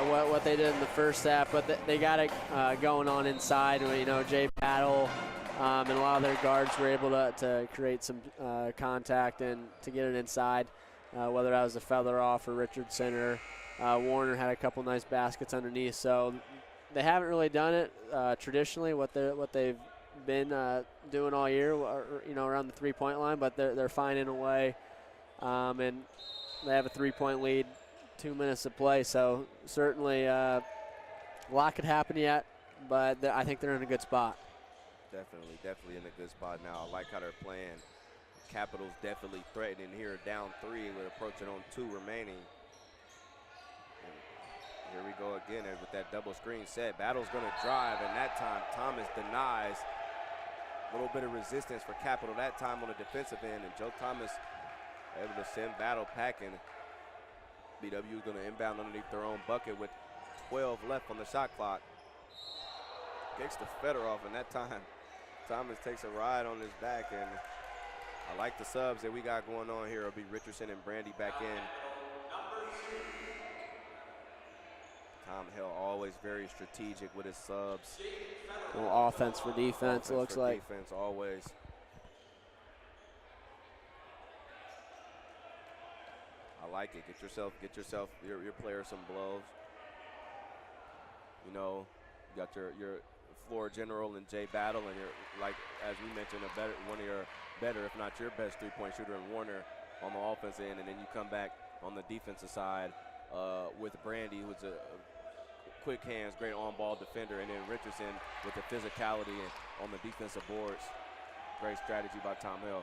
what they did in the first half, but they got it going on inside. Jay Battle and a lot of their guards were able to create some contact and to get it inside, whether that was a feather off or Richardson or Warner had a couple nice baskets underneath. So they haven't really done it traditionally what they've been doing all year, around the three-point line, but they're finding a way, and they have a 3-point lead, 2 minutes to play, so certainly a lot could happen yet, but I think they're in a good spot. Definitely in a good spot now. I like how they're playing. Capitals definitely threatening here, down 3 with approaching on 2 remaining. And here we go again with that double screen set. Battle's going to drive, and that time Thomas denies. A little bit of resistance for Capital that time on the defensive end, and Joe Thomas able to send Battle packing. BW is going to inbound underneath their own bucket with 12 left on the shot clock. Kicks the Fedorov, and that time Thomas takes a ride on his back, and I like the subs that we got going on here. It'll be Richardson and Brandy back in. Tom Hill always very strategic with his subs. A little offense for defense, it looks like. Defense always. I like it. Get yourself your player some blows. You got your floor general and Jay Battle, and you're, like as we mentioned, one of your better, if not your best, three-point shooter in Warner on the offensive end, and then you come back on the defensive side with Brandy, who's a quick hands, great on-ball defender, and then Richardson with the physicality and on the defensive boards. Great strategy by Tom Hill.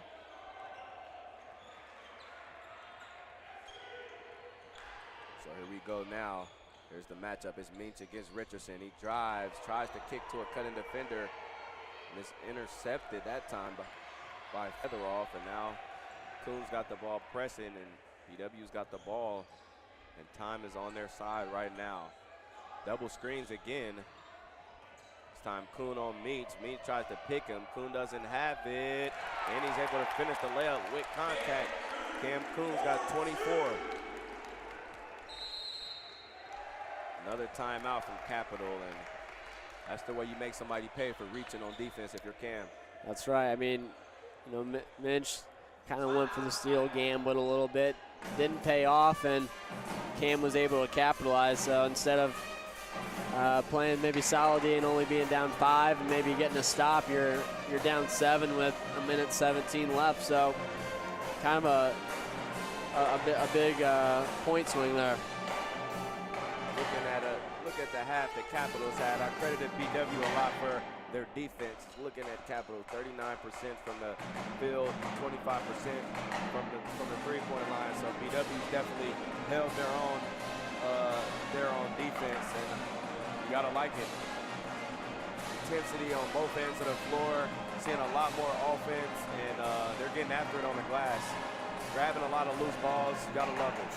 So here we go now. Here's the matchup. It's Meach against Richardson. He drives, tries to kick to a cutting defender, and it's intercepted that time by Fedorov, and now Kuhn's got the ball pressing, and BW's got the ball, and time is on their side right now. Double screens again. This time Kuhn on Meach. Meach tries to pick him. Kuhn doesn't have it, and he's able to finish the layup with contact. Cam Kuhn's got 24. Another timeout from Capital, and that's the way you make somebody pay for reaching on defense if you're Cam. That's right. I mean, Minch kind of went for the steal, gambled a little bit, didn't pay off, and Cam was able to capitalize. So instead of playing maybe solid D and only being down 5 and maybe getting a stop, you're down 7 with 1:17 left. So kind of a big point swing there. Look at the half that Capitals had. I credited BW a lot for their defense. Looking at Capital, 39% from the field, 25% from the three-point line. So BW's definitely held their own defense, and you gotta like it. Intensity on both ends of the floor. Seeing a lot more offense, and they're getting after it on the glass. Grabbing a lot of loose balls. You gotta love it.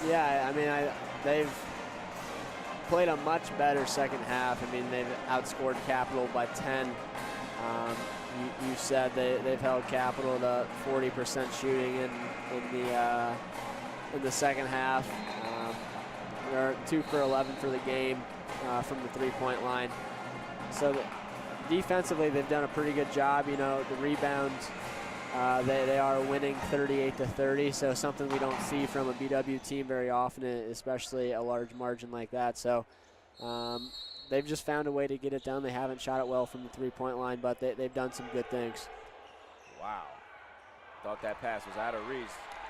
Yeah, I mean, they've played a much better second half. I mean, they've outscored Capital by 10. You said they've held Capital to 40% shooting in the second half. They're 2 for 11 for the game from the three-point line. So defensively, they've done a pretty good job. The rebounds, they are winning 38-30, so something we don't see from a BW team very often, especially a large margin like that. So they've just found a way to get it done. They haven't shot it well from the three-point line, but they've done some good things. Wow. Thought that pass was out of reach.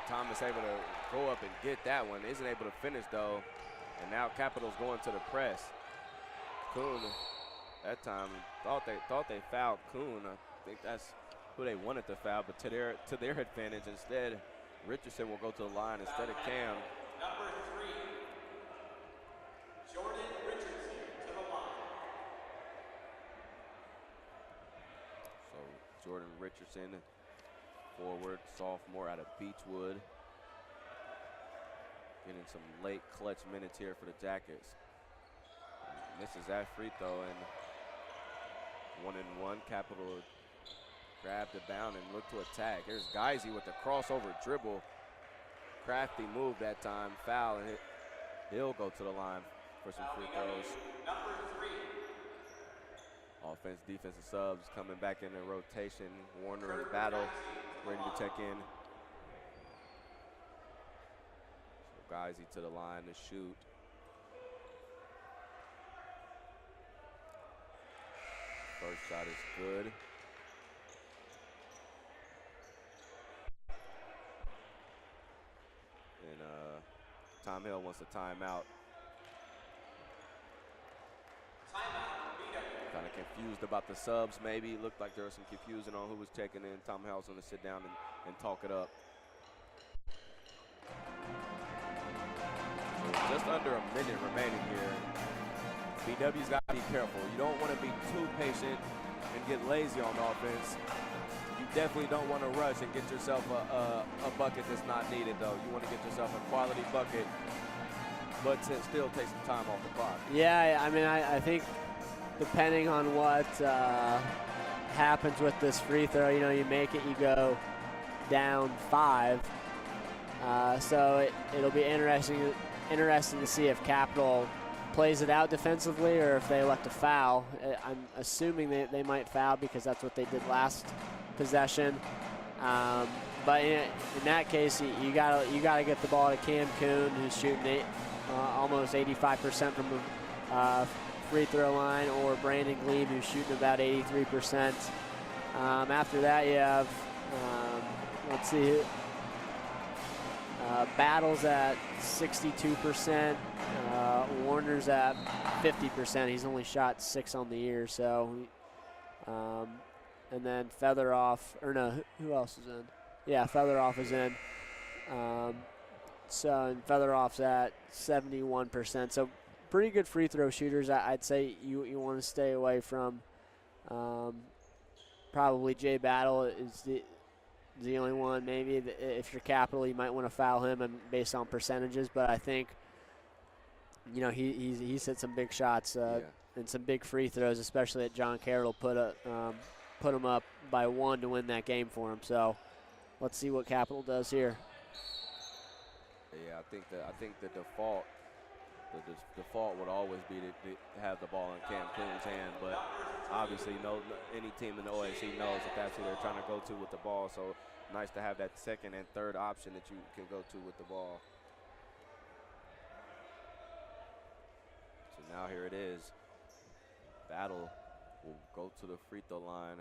Thomas able to go up and get that one. Isn't able to finish, though. And now Capital's going to the press. Kuhn, that time, thought they fouled Kuhn. I think that's who they wanted to foul, but to their advantage. Instead, Richardson will go to the line instead of Cam. Number 3, Jordan Richardson to the line. So Jordan Richardson, forward, sophomore out of Beechwood. Getting some late clutch minutes here for the Jackets. Misses that free throw, and 1-and-1. Capital grabbed the bound and looked to attack. Here's Geisy with the crossover dribble. Crafty move that time. Foul, and he'll go to the line for some free throws. Number 3, Offense, defensive subs coming back in the rotation. Warner and Battle ready to check in. So Geisy to the line to shoot. First shot is good. And Tom Hill wants a timeout. Kind of confused about the subs, maybe. Looked like there was some confusion on who was checking in. Tom Hill's going to sit down and talk it up. So just under a minute remaining here. BW's got to be careful. You don't want to be too patient and get lazy on offense. You definitely don't want to rush and get yourself a bucket that's not needed, though. You want to get yourself a quality bucket, but still take some time off the clock. Yeah, I mean, I think depending on what happens with this free throw, you make it, you go down 5. So it'll be interesting to see if Capital plays it out defensively or if they elect to foul. I'm assuming they might foul because that's what they did last possession. But in that case, you gotta get the ball to Cam Kuhn, who's shooting almost 85% from the free throw line, or Brandon Glebe, who's shooting about 83%. After that, you have let's see, Battle's at 62%. Warner's at 50%. He's only shot 6 on the year. So, and then Featheroff, or no, who else is in? Yeah, Featheroff is in. So, and Featheroff's at 71%. So, pretty good free throw shooters. I'd say you want to stay away from. Probably Jay Battle is the only one. Maybe if you're Capital, you might want to foul him and based on percentages. But I think, he's hit some big shots and some big free throws, especially at John Carroll. Put him up by 1 to win that game for him. So let's see what Capital does here. Yeah, I think the default would always be to have the ball in Cam Kuhn's hand, but obviously any team in the OAC knows that that's who they're trying to go to with the ball. So nice to have that second and third option that you can go to with the ball. So now here it is. Battle will go to the free throw line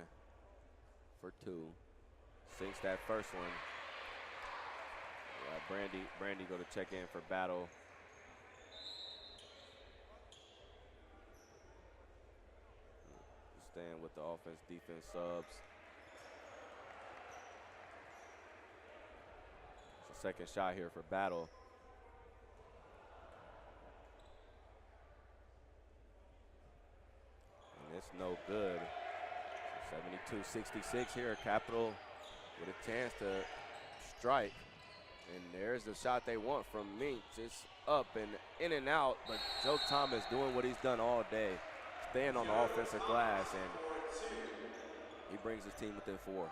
for 2. Sinks that first one. Brandy go to check in for Battle. Staying with the offense, defense subs. It's a second shot here for Battle. And it's no good. So 72-66 here. Capital with a chance to strike. And there's the shot they want from Minch. It's up and in and out, but Joe Thomas doing what he's done all day. Staying on the offensive glass, and he brings his team within 4.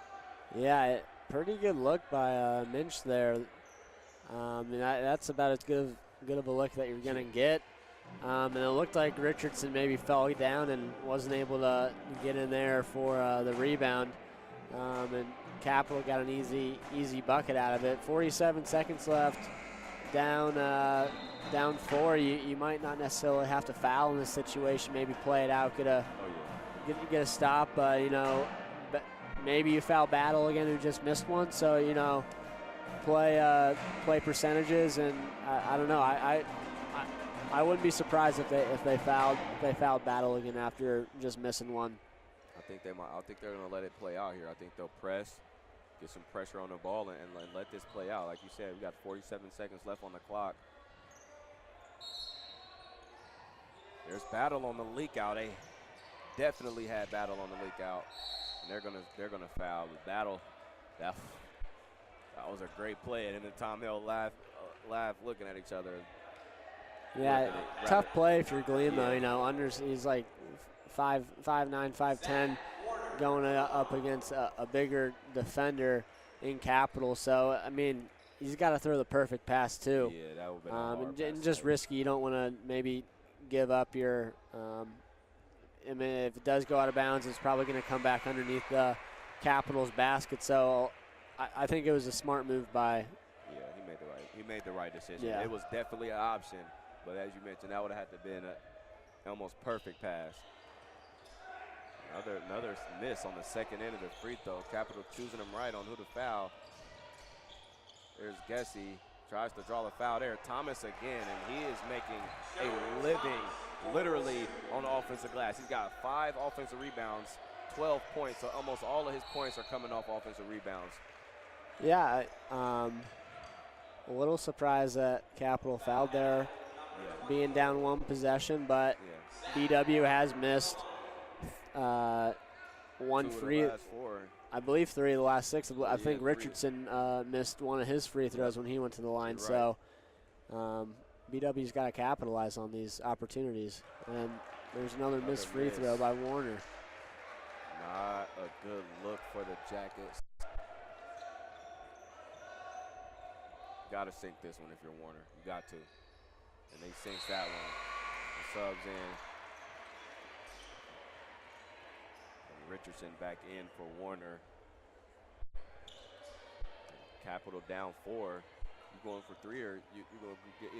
Yeah, pretty good look by Minch there. That's about as good of a look that you're going to get. And it looked like Richardson maybe fell down and wasn't able to get in there for the rebound. And Capital got an easy bucket out of it. 47 seconds left. Down 4. You might not necessarily have to foul in this situation. Maybe play it out, get a stop. But maybe you foul Battle again, who just missed one. So play percentages, and I don't know. I wouldn't be surprised if they fouled Battle again after just missing one. I think they're going to let it play out here. I think they'll press, get some pressure on the ball, and let this play out. Like you said, we got 47 seconds left on the clock. There's Battle on the leak out. They definitely had Battle on the leak out, and they're gonna foul. But Battle, that was a great play, and in the time they'll laugh looking at each other. Yeah, tough play for Gleam though. He's like 5'9", 5'10", going up against a bigger defender in Capital. So I mean, he's got to throw the perfect pass too. Yeah, that would be hard and just risky. You don't want to maybe give up your. I mean, if it does go out of bounds, it's probably going to come back underneath the Capital's basket. So I think it was a smart move by. Yeah, he made the right decision. Yeah. It was definitely an option, but as you mentioned, that would have had to been an almost perfect pass. Another miss on the second end of the free throw. Capital choosing him right on who to foul. There's Gessie. Tries to draw the foul there. Thomas again, and he is making a living literally on the offensive glass. He's got 5 offensive rebounds, 12 points, so almost all of his points are coming off offensive rebounds. Yeah, a little surprised that Capital fouled there, being down 1 possession, but BW has missed 1 free. The last 4. I believe 3 of the last 6. I think Richardson missed one of his free throws when he went to the line. Right. So BW's got to capitalize on these opportunities. And there's another missed free throw by Warner. Not a good look for the Jackets. Got to sink this one if you're Warner. You got to. And they sinks that one. The subs in. Richardson back in for Warner. Capital down 4. You going for 3 or you going to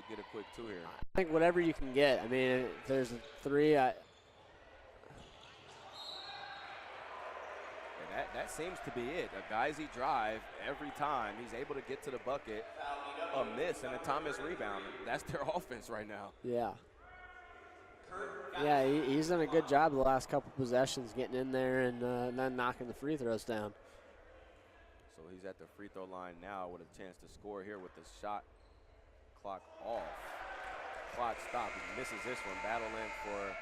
get a quick 2 here? I think whatever you can get. I mean, if there's a 3. And that seems to be it. A Geisy drive every time. He's able to get to the bucket. A miss and a Thomas rebound. That's their offense right now. Yeah. Yeah, he's done a good job the last couple possessions getting in there and then knocking the free throws down. So he's at the free throw line now with a chance to score here with the shot clock off. Clock stop. He misses this one. Battle in for,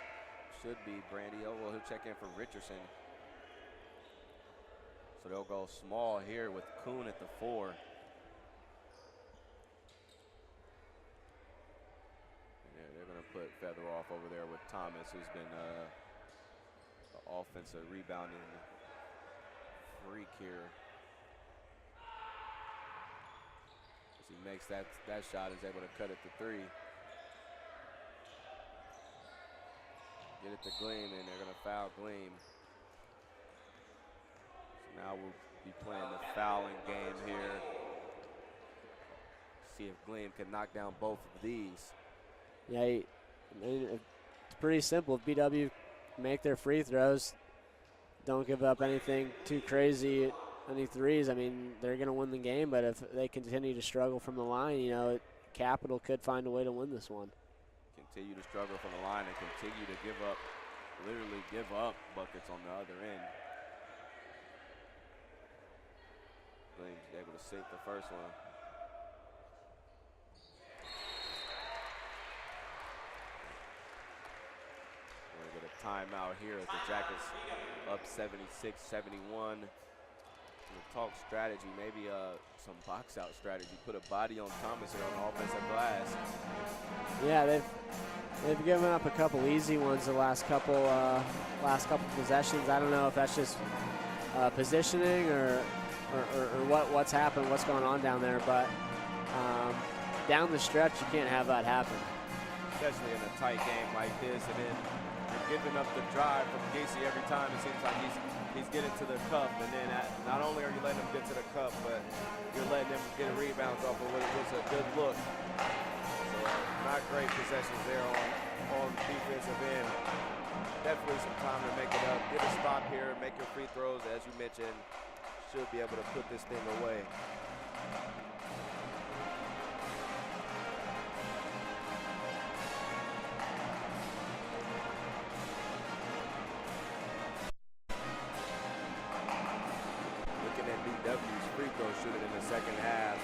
should be Brandy Oval. He'll check in for Richardson. So they'll go small here with Kuhn at the 4. They're going to put Feather off over there with Thomas, who's been the offensive rebounding freak here. As he makes that shot, is able to cut it to 3. Get it to Gleam, and they're going to foul Gleam. So now we'll be playing the fouling game here. See if Gleam can knock down both of these. Yeah, it's pretty simple. If BW make their free throws, don't give up anything too crazy, any threes, I mean, they're going to win the game. But if they continue to struggle from the line, Capital could find a way to win this one. Continue to struggle from the line and continue to literally give up buckets on the other end. Gleam's able to sink the first one. We're going to get a timeout here as the Jackets up 76-71. We'll talk strategy, maybe some box out strategy. Put a body on Thomas here on the offensive glass. Yeah, they've given up a couple easy ones the last couple possessions. I don't know if that's just positioning or what's happened, what's going on down there. But down the stretch, you can't have that happen. especially in a tight game like this. And then you're giving up the drive from Gacy every time. It seems like he's getting to the cup, and then not only are you letting him get to the cup, but you're letting him get a rebound off of what was a good look. So not great possessions there on defensive end. Definitely some time to make it up. Get a stop here, make your free throws, as you mentioned. Should be able to put this thing away. Looking at BW's free throw shooting in the second half.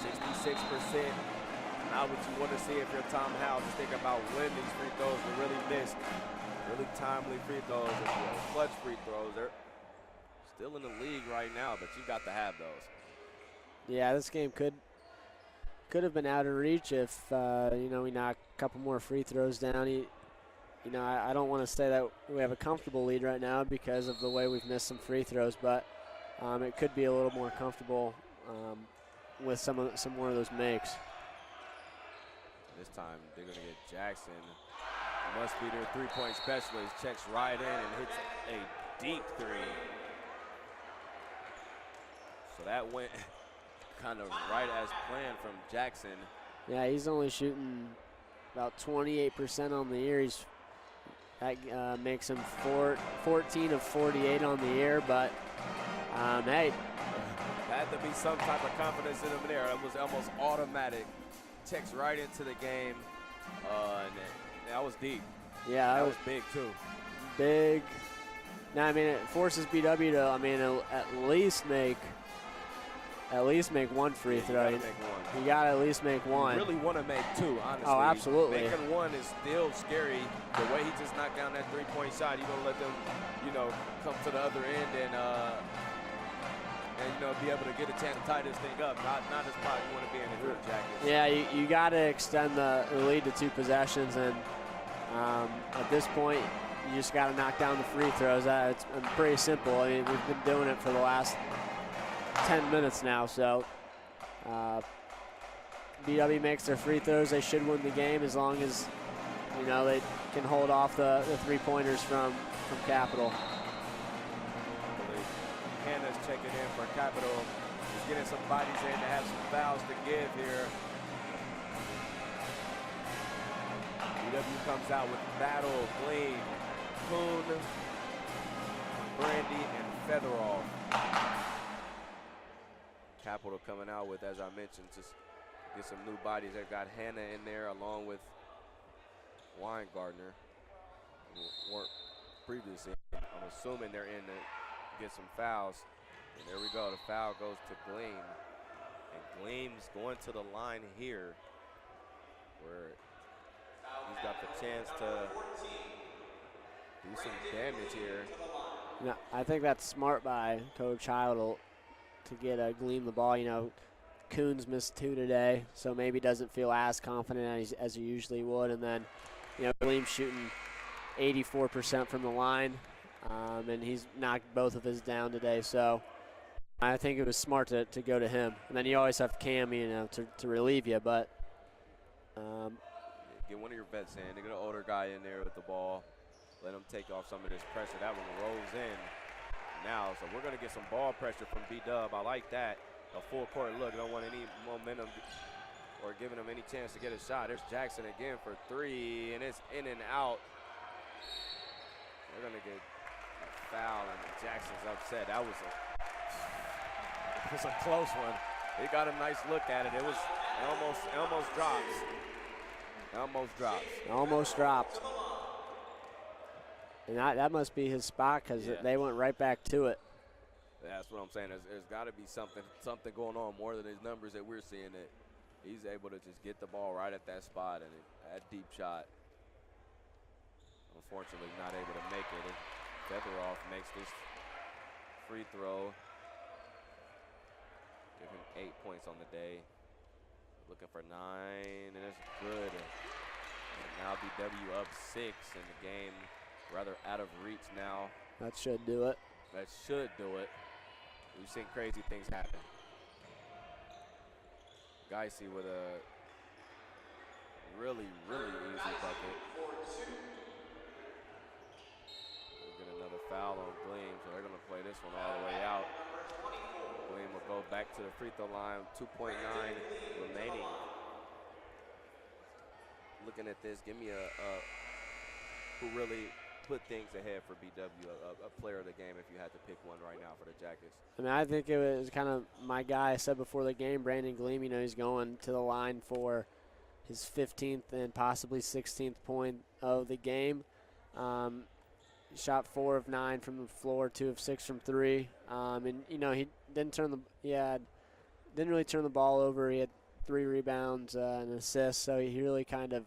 66%. Not what you want to see if you're Tom Howell. Just think about when these free throws were really missed. Really timely free throws and clutch free throws. They're still in the league right now, but you got to have those. Yeah, this game could have been out of reach if we knock a couple more free throws down. I don't want to say that we have a comfortable lead right now because of the way we've missed some free throws, but it could be a little more comfortable with some more of those makes. This time they're going to get Jackson. Must be their three-point specialist. Checks right in and hits a deep three. So that went kind of right as planned from Jackson. Yeah, he's only shooting about 28% on the year. That makes him 14 of 48 on the year, but hey. Had to be some type of confidence in him there. It was almost automatic. Checks right into the game. And that was deep. Yeah, that was big too. Big. Now, it forces BW to, at least make one free throw. You gotta make one. You gotta at least make one. You really want to make two, honestly. Oh, absolutely. Making one is still scary. The way he just knocked down that three-point shot, you don't let them, come to the other end and be able to get a chance to tie this thing up. Not the spot you want to be in the Blue Jackets. Yeah, you got to extend the lead to 2 possessions, and at this point, you just got to knock down the free throws. It's pretty simple. We've been doing it for the last 10 minutes now, so BW makes their free throws. They should win the game as long as, they can hold off the three-pointers from Capital. Hannah's checking in for Capital. He's getting some bodies in to have some fouls to give here. BW comes out with Battle, Gleam, Kuhn, Brandy, and Featheroff. Capital coming out with, as I mentioned, just get some new bodies. They've got Hannah in there along with Weingartner, who weren't previously. I'm assuming they're in to get some fouls. And there we go. The foul goes to Gleam. And Gleam's going to the line here where he's got the chance to do some damage here. Yeah, I think that's smart by Coach Heidel to get Gleam the ball. Coons missed 2 today, so maybe doesn't feel as confident as he usually would. And then, Gleam shooting 84% from the line, and he's knocked both of his down today. So I think it was smart to go to him. And then you always have Cam, to relieve you. But get one of your vets in. They get an older guy in there with the ball. Let him take off some of this pressure. That one rolls in now. So we're going to get some ball pressure from B-Dub. I like that. A full court look. Don't want any momentum or giving him any chance to get a shot. There's Jackson again for 3, and it's in and out. They're going to get a foul, and Jackson's upset. That was a close one. They got a nice look at it. It almost drops. Almost dropped. And that must be his spot because they went right back to it. That's what I'm saying. There's got to be something going on more than his numbers that we're seeing. That he's able to just get the ball right at that spot and that deep shot. Unfortunately, not able to make it. Featheroff makes this free throw. Give him 8 points on the day. Looking for 9, and it's good. And now BW up 6 in the game. Rather out of reach now. That should do it. We've seen crazy things happen. Geisy with a Really, really easy bucket. We'll get another foul on Gleam, so they're going to play this one all the way out. Gleam will go back to the free throw line, 2.9 remaining. Looking at this, give me who really put things ahead for BW, a player of the game if you had to pick one right now for the Jackets. I mean, I think it was kind of my guy. I said before the game, Brandon Gleam, he's going to the line for his 15th and possibly 16th point of the game. Shot 4 of 9 from the floor, 2 of 6 from 3. And he didn't really turn the ball over. He had 3 rebounds and an assist, so he really kind of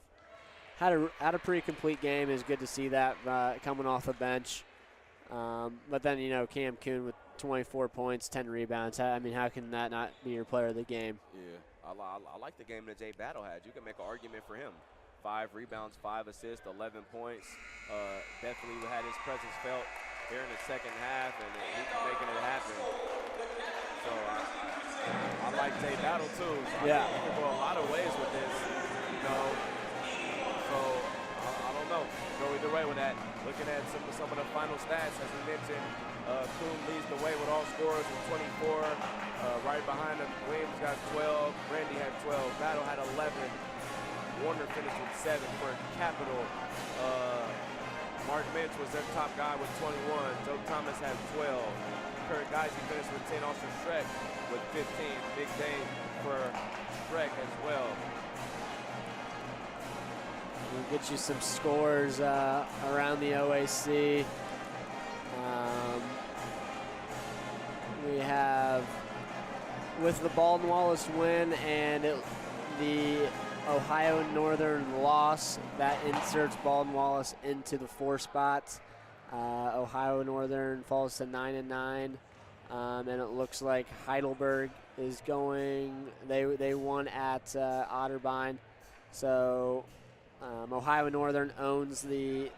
had a pretty complete game. It was good to see that coming off the bench. But then, Cam Kuhn with 24 points, 10 rebounds. I mean, how can that not be your player of the game? Yeah, I like the game that Jay Battle had. You can make an argument for him. 5 rebounds, 5 assists, 11 points. Definitely had his presence felt here in the second half, and he's making it happen. So I like Jay Battle too. So I think you can go a lot of ways with this, So I don't know. Go either way with that. Looking at some of the final stats, as we mentioned, Kuhn leads the way with all scorers with 24. Right behind him, Williams got 12. Randy had 12. Battle had 11. Warner finished with 7 for Capital. Mark Mintz was their top guy with 21. Joe Thomas had 12. Kurt Geisey finished with 10. Austin Streck with 15. Big day for Streck as well. We'll get you some scores around the OAC. We have, with the Baldwin Wallace win and the Ohio Northern loss, that inserts Baldwin Wallace into the 4 spots. Ohio Northern falls to 9-9, and it looks like Heidelberg is going. They won at Otterbein, so Ohio Northern owns the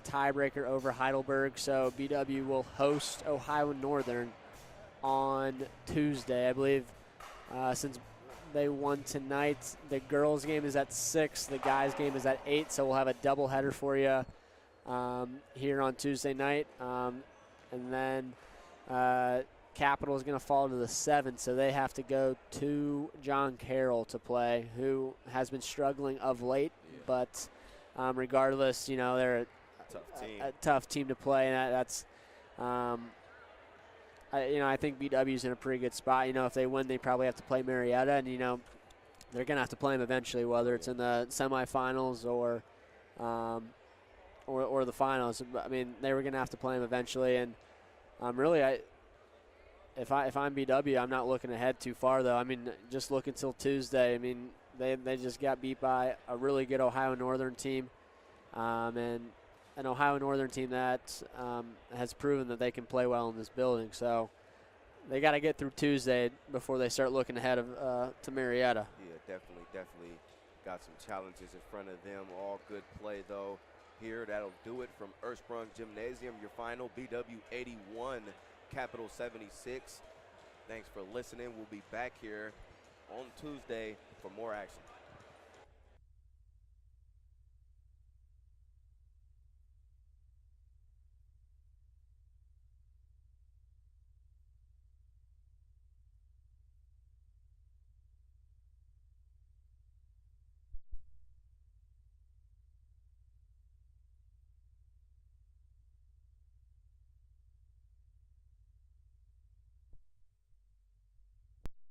tiebreaker over Heidelberg. So BW will host Ohio Northern on Tuesday, I believe. Since they won tonight, the girls' game is at 6, the guys' game is at 8, so we'll have a doubleheader for you here on Tuesday night. And then Capital is going to fall to the 7th, so they have to go to John Carroll to play, who has been struggling of late. Yeah. But regardless, they're a tough team to play, and that's I think BW's in a pretty good spot. If they win, they probably have to play Marietta, and they're going to have to play them eventually, whether it's in the semifinals or the finals. I mean, they were going to have to play them eventually, and really, if I'm BW, I'm not looking ahead too far though. I mean, just look until Tuesday. I mean, they just got beat by a really good Ohio Northern team, and an Ohio Northern team that has proven that they can play well in this building. So they got to get through Tuesday before they start looking ahead of to Marietta. Yeah, definitely got some challenges in front of them. All good play, though, here. That'll do it from Ursprung Gymnasium. Your final, BW 81, Capital 76. Thanks for listening. We'll be back here on Tuesday for more action.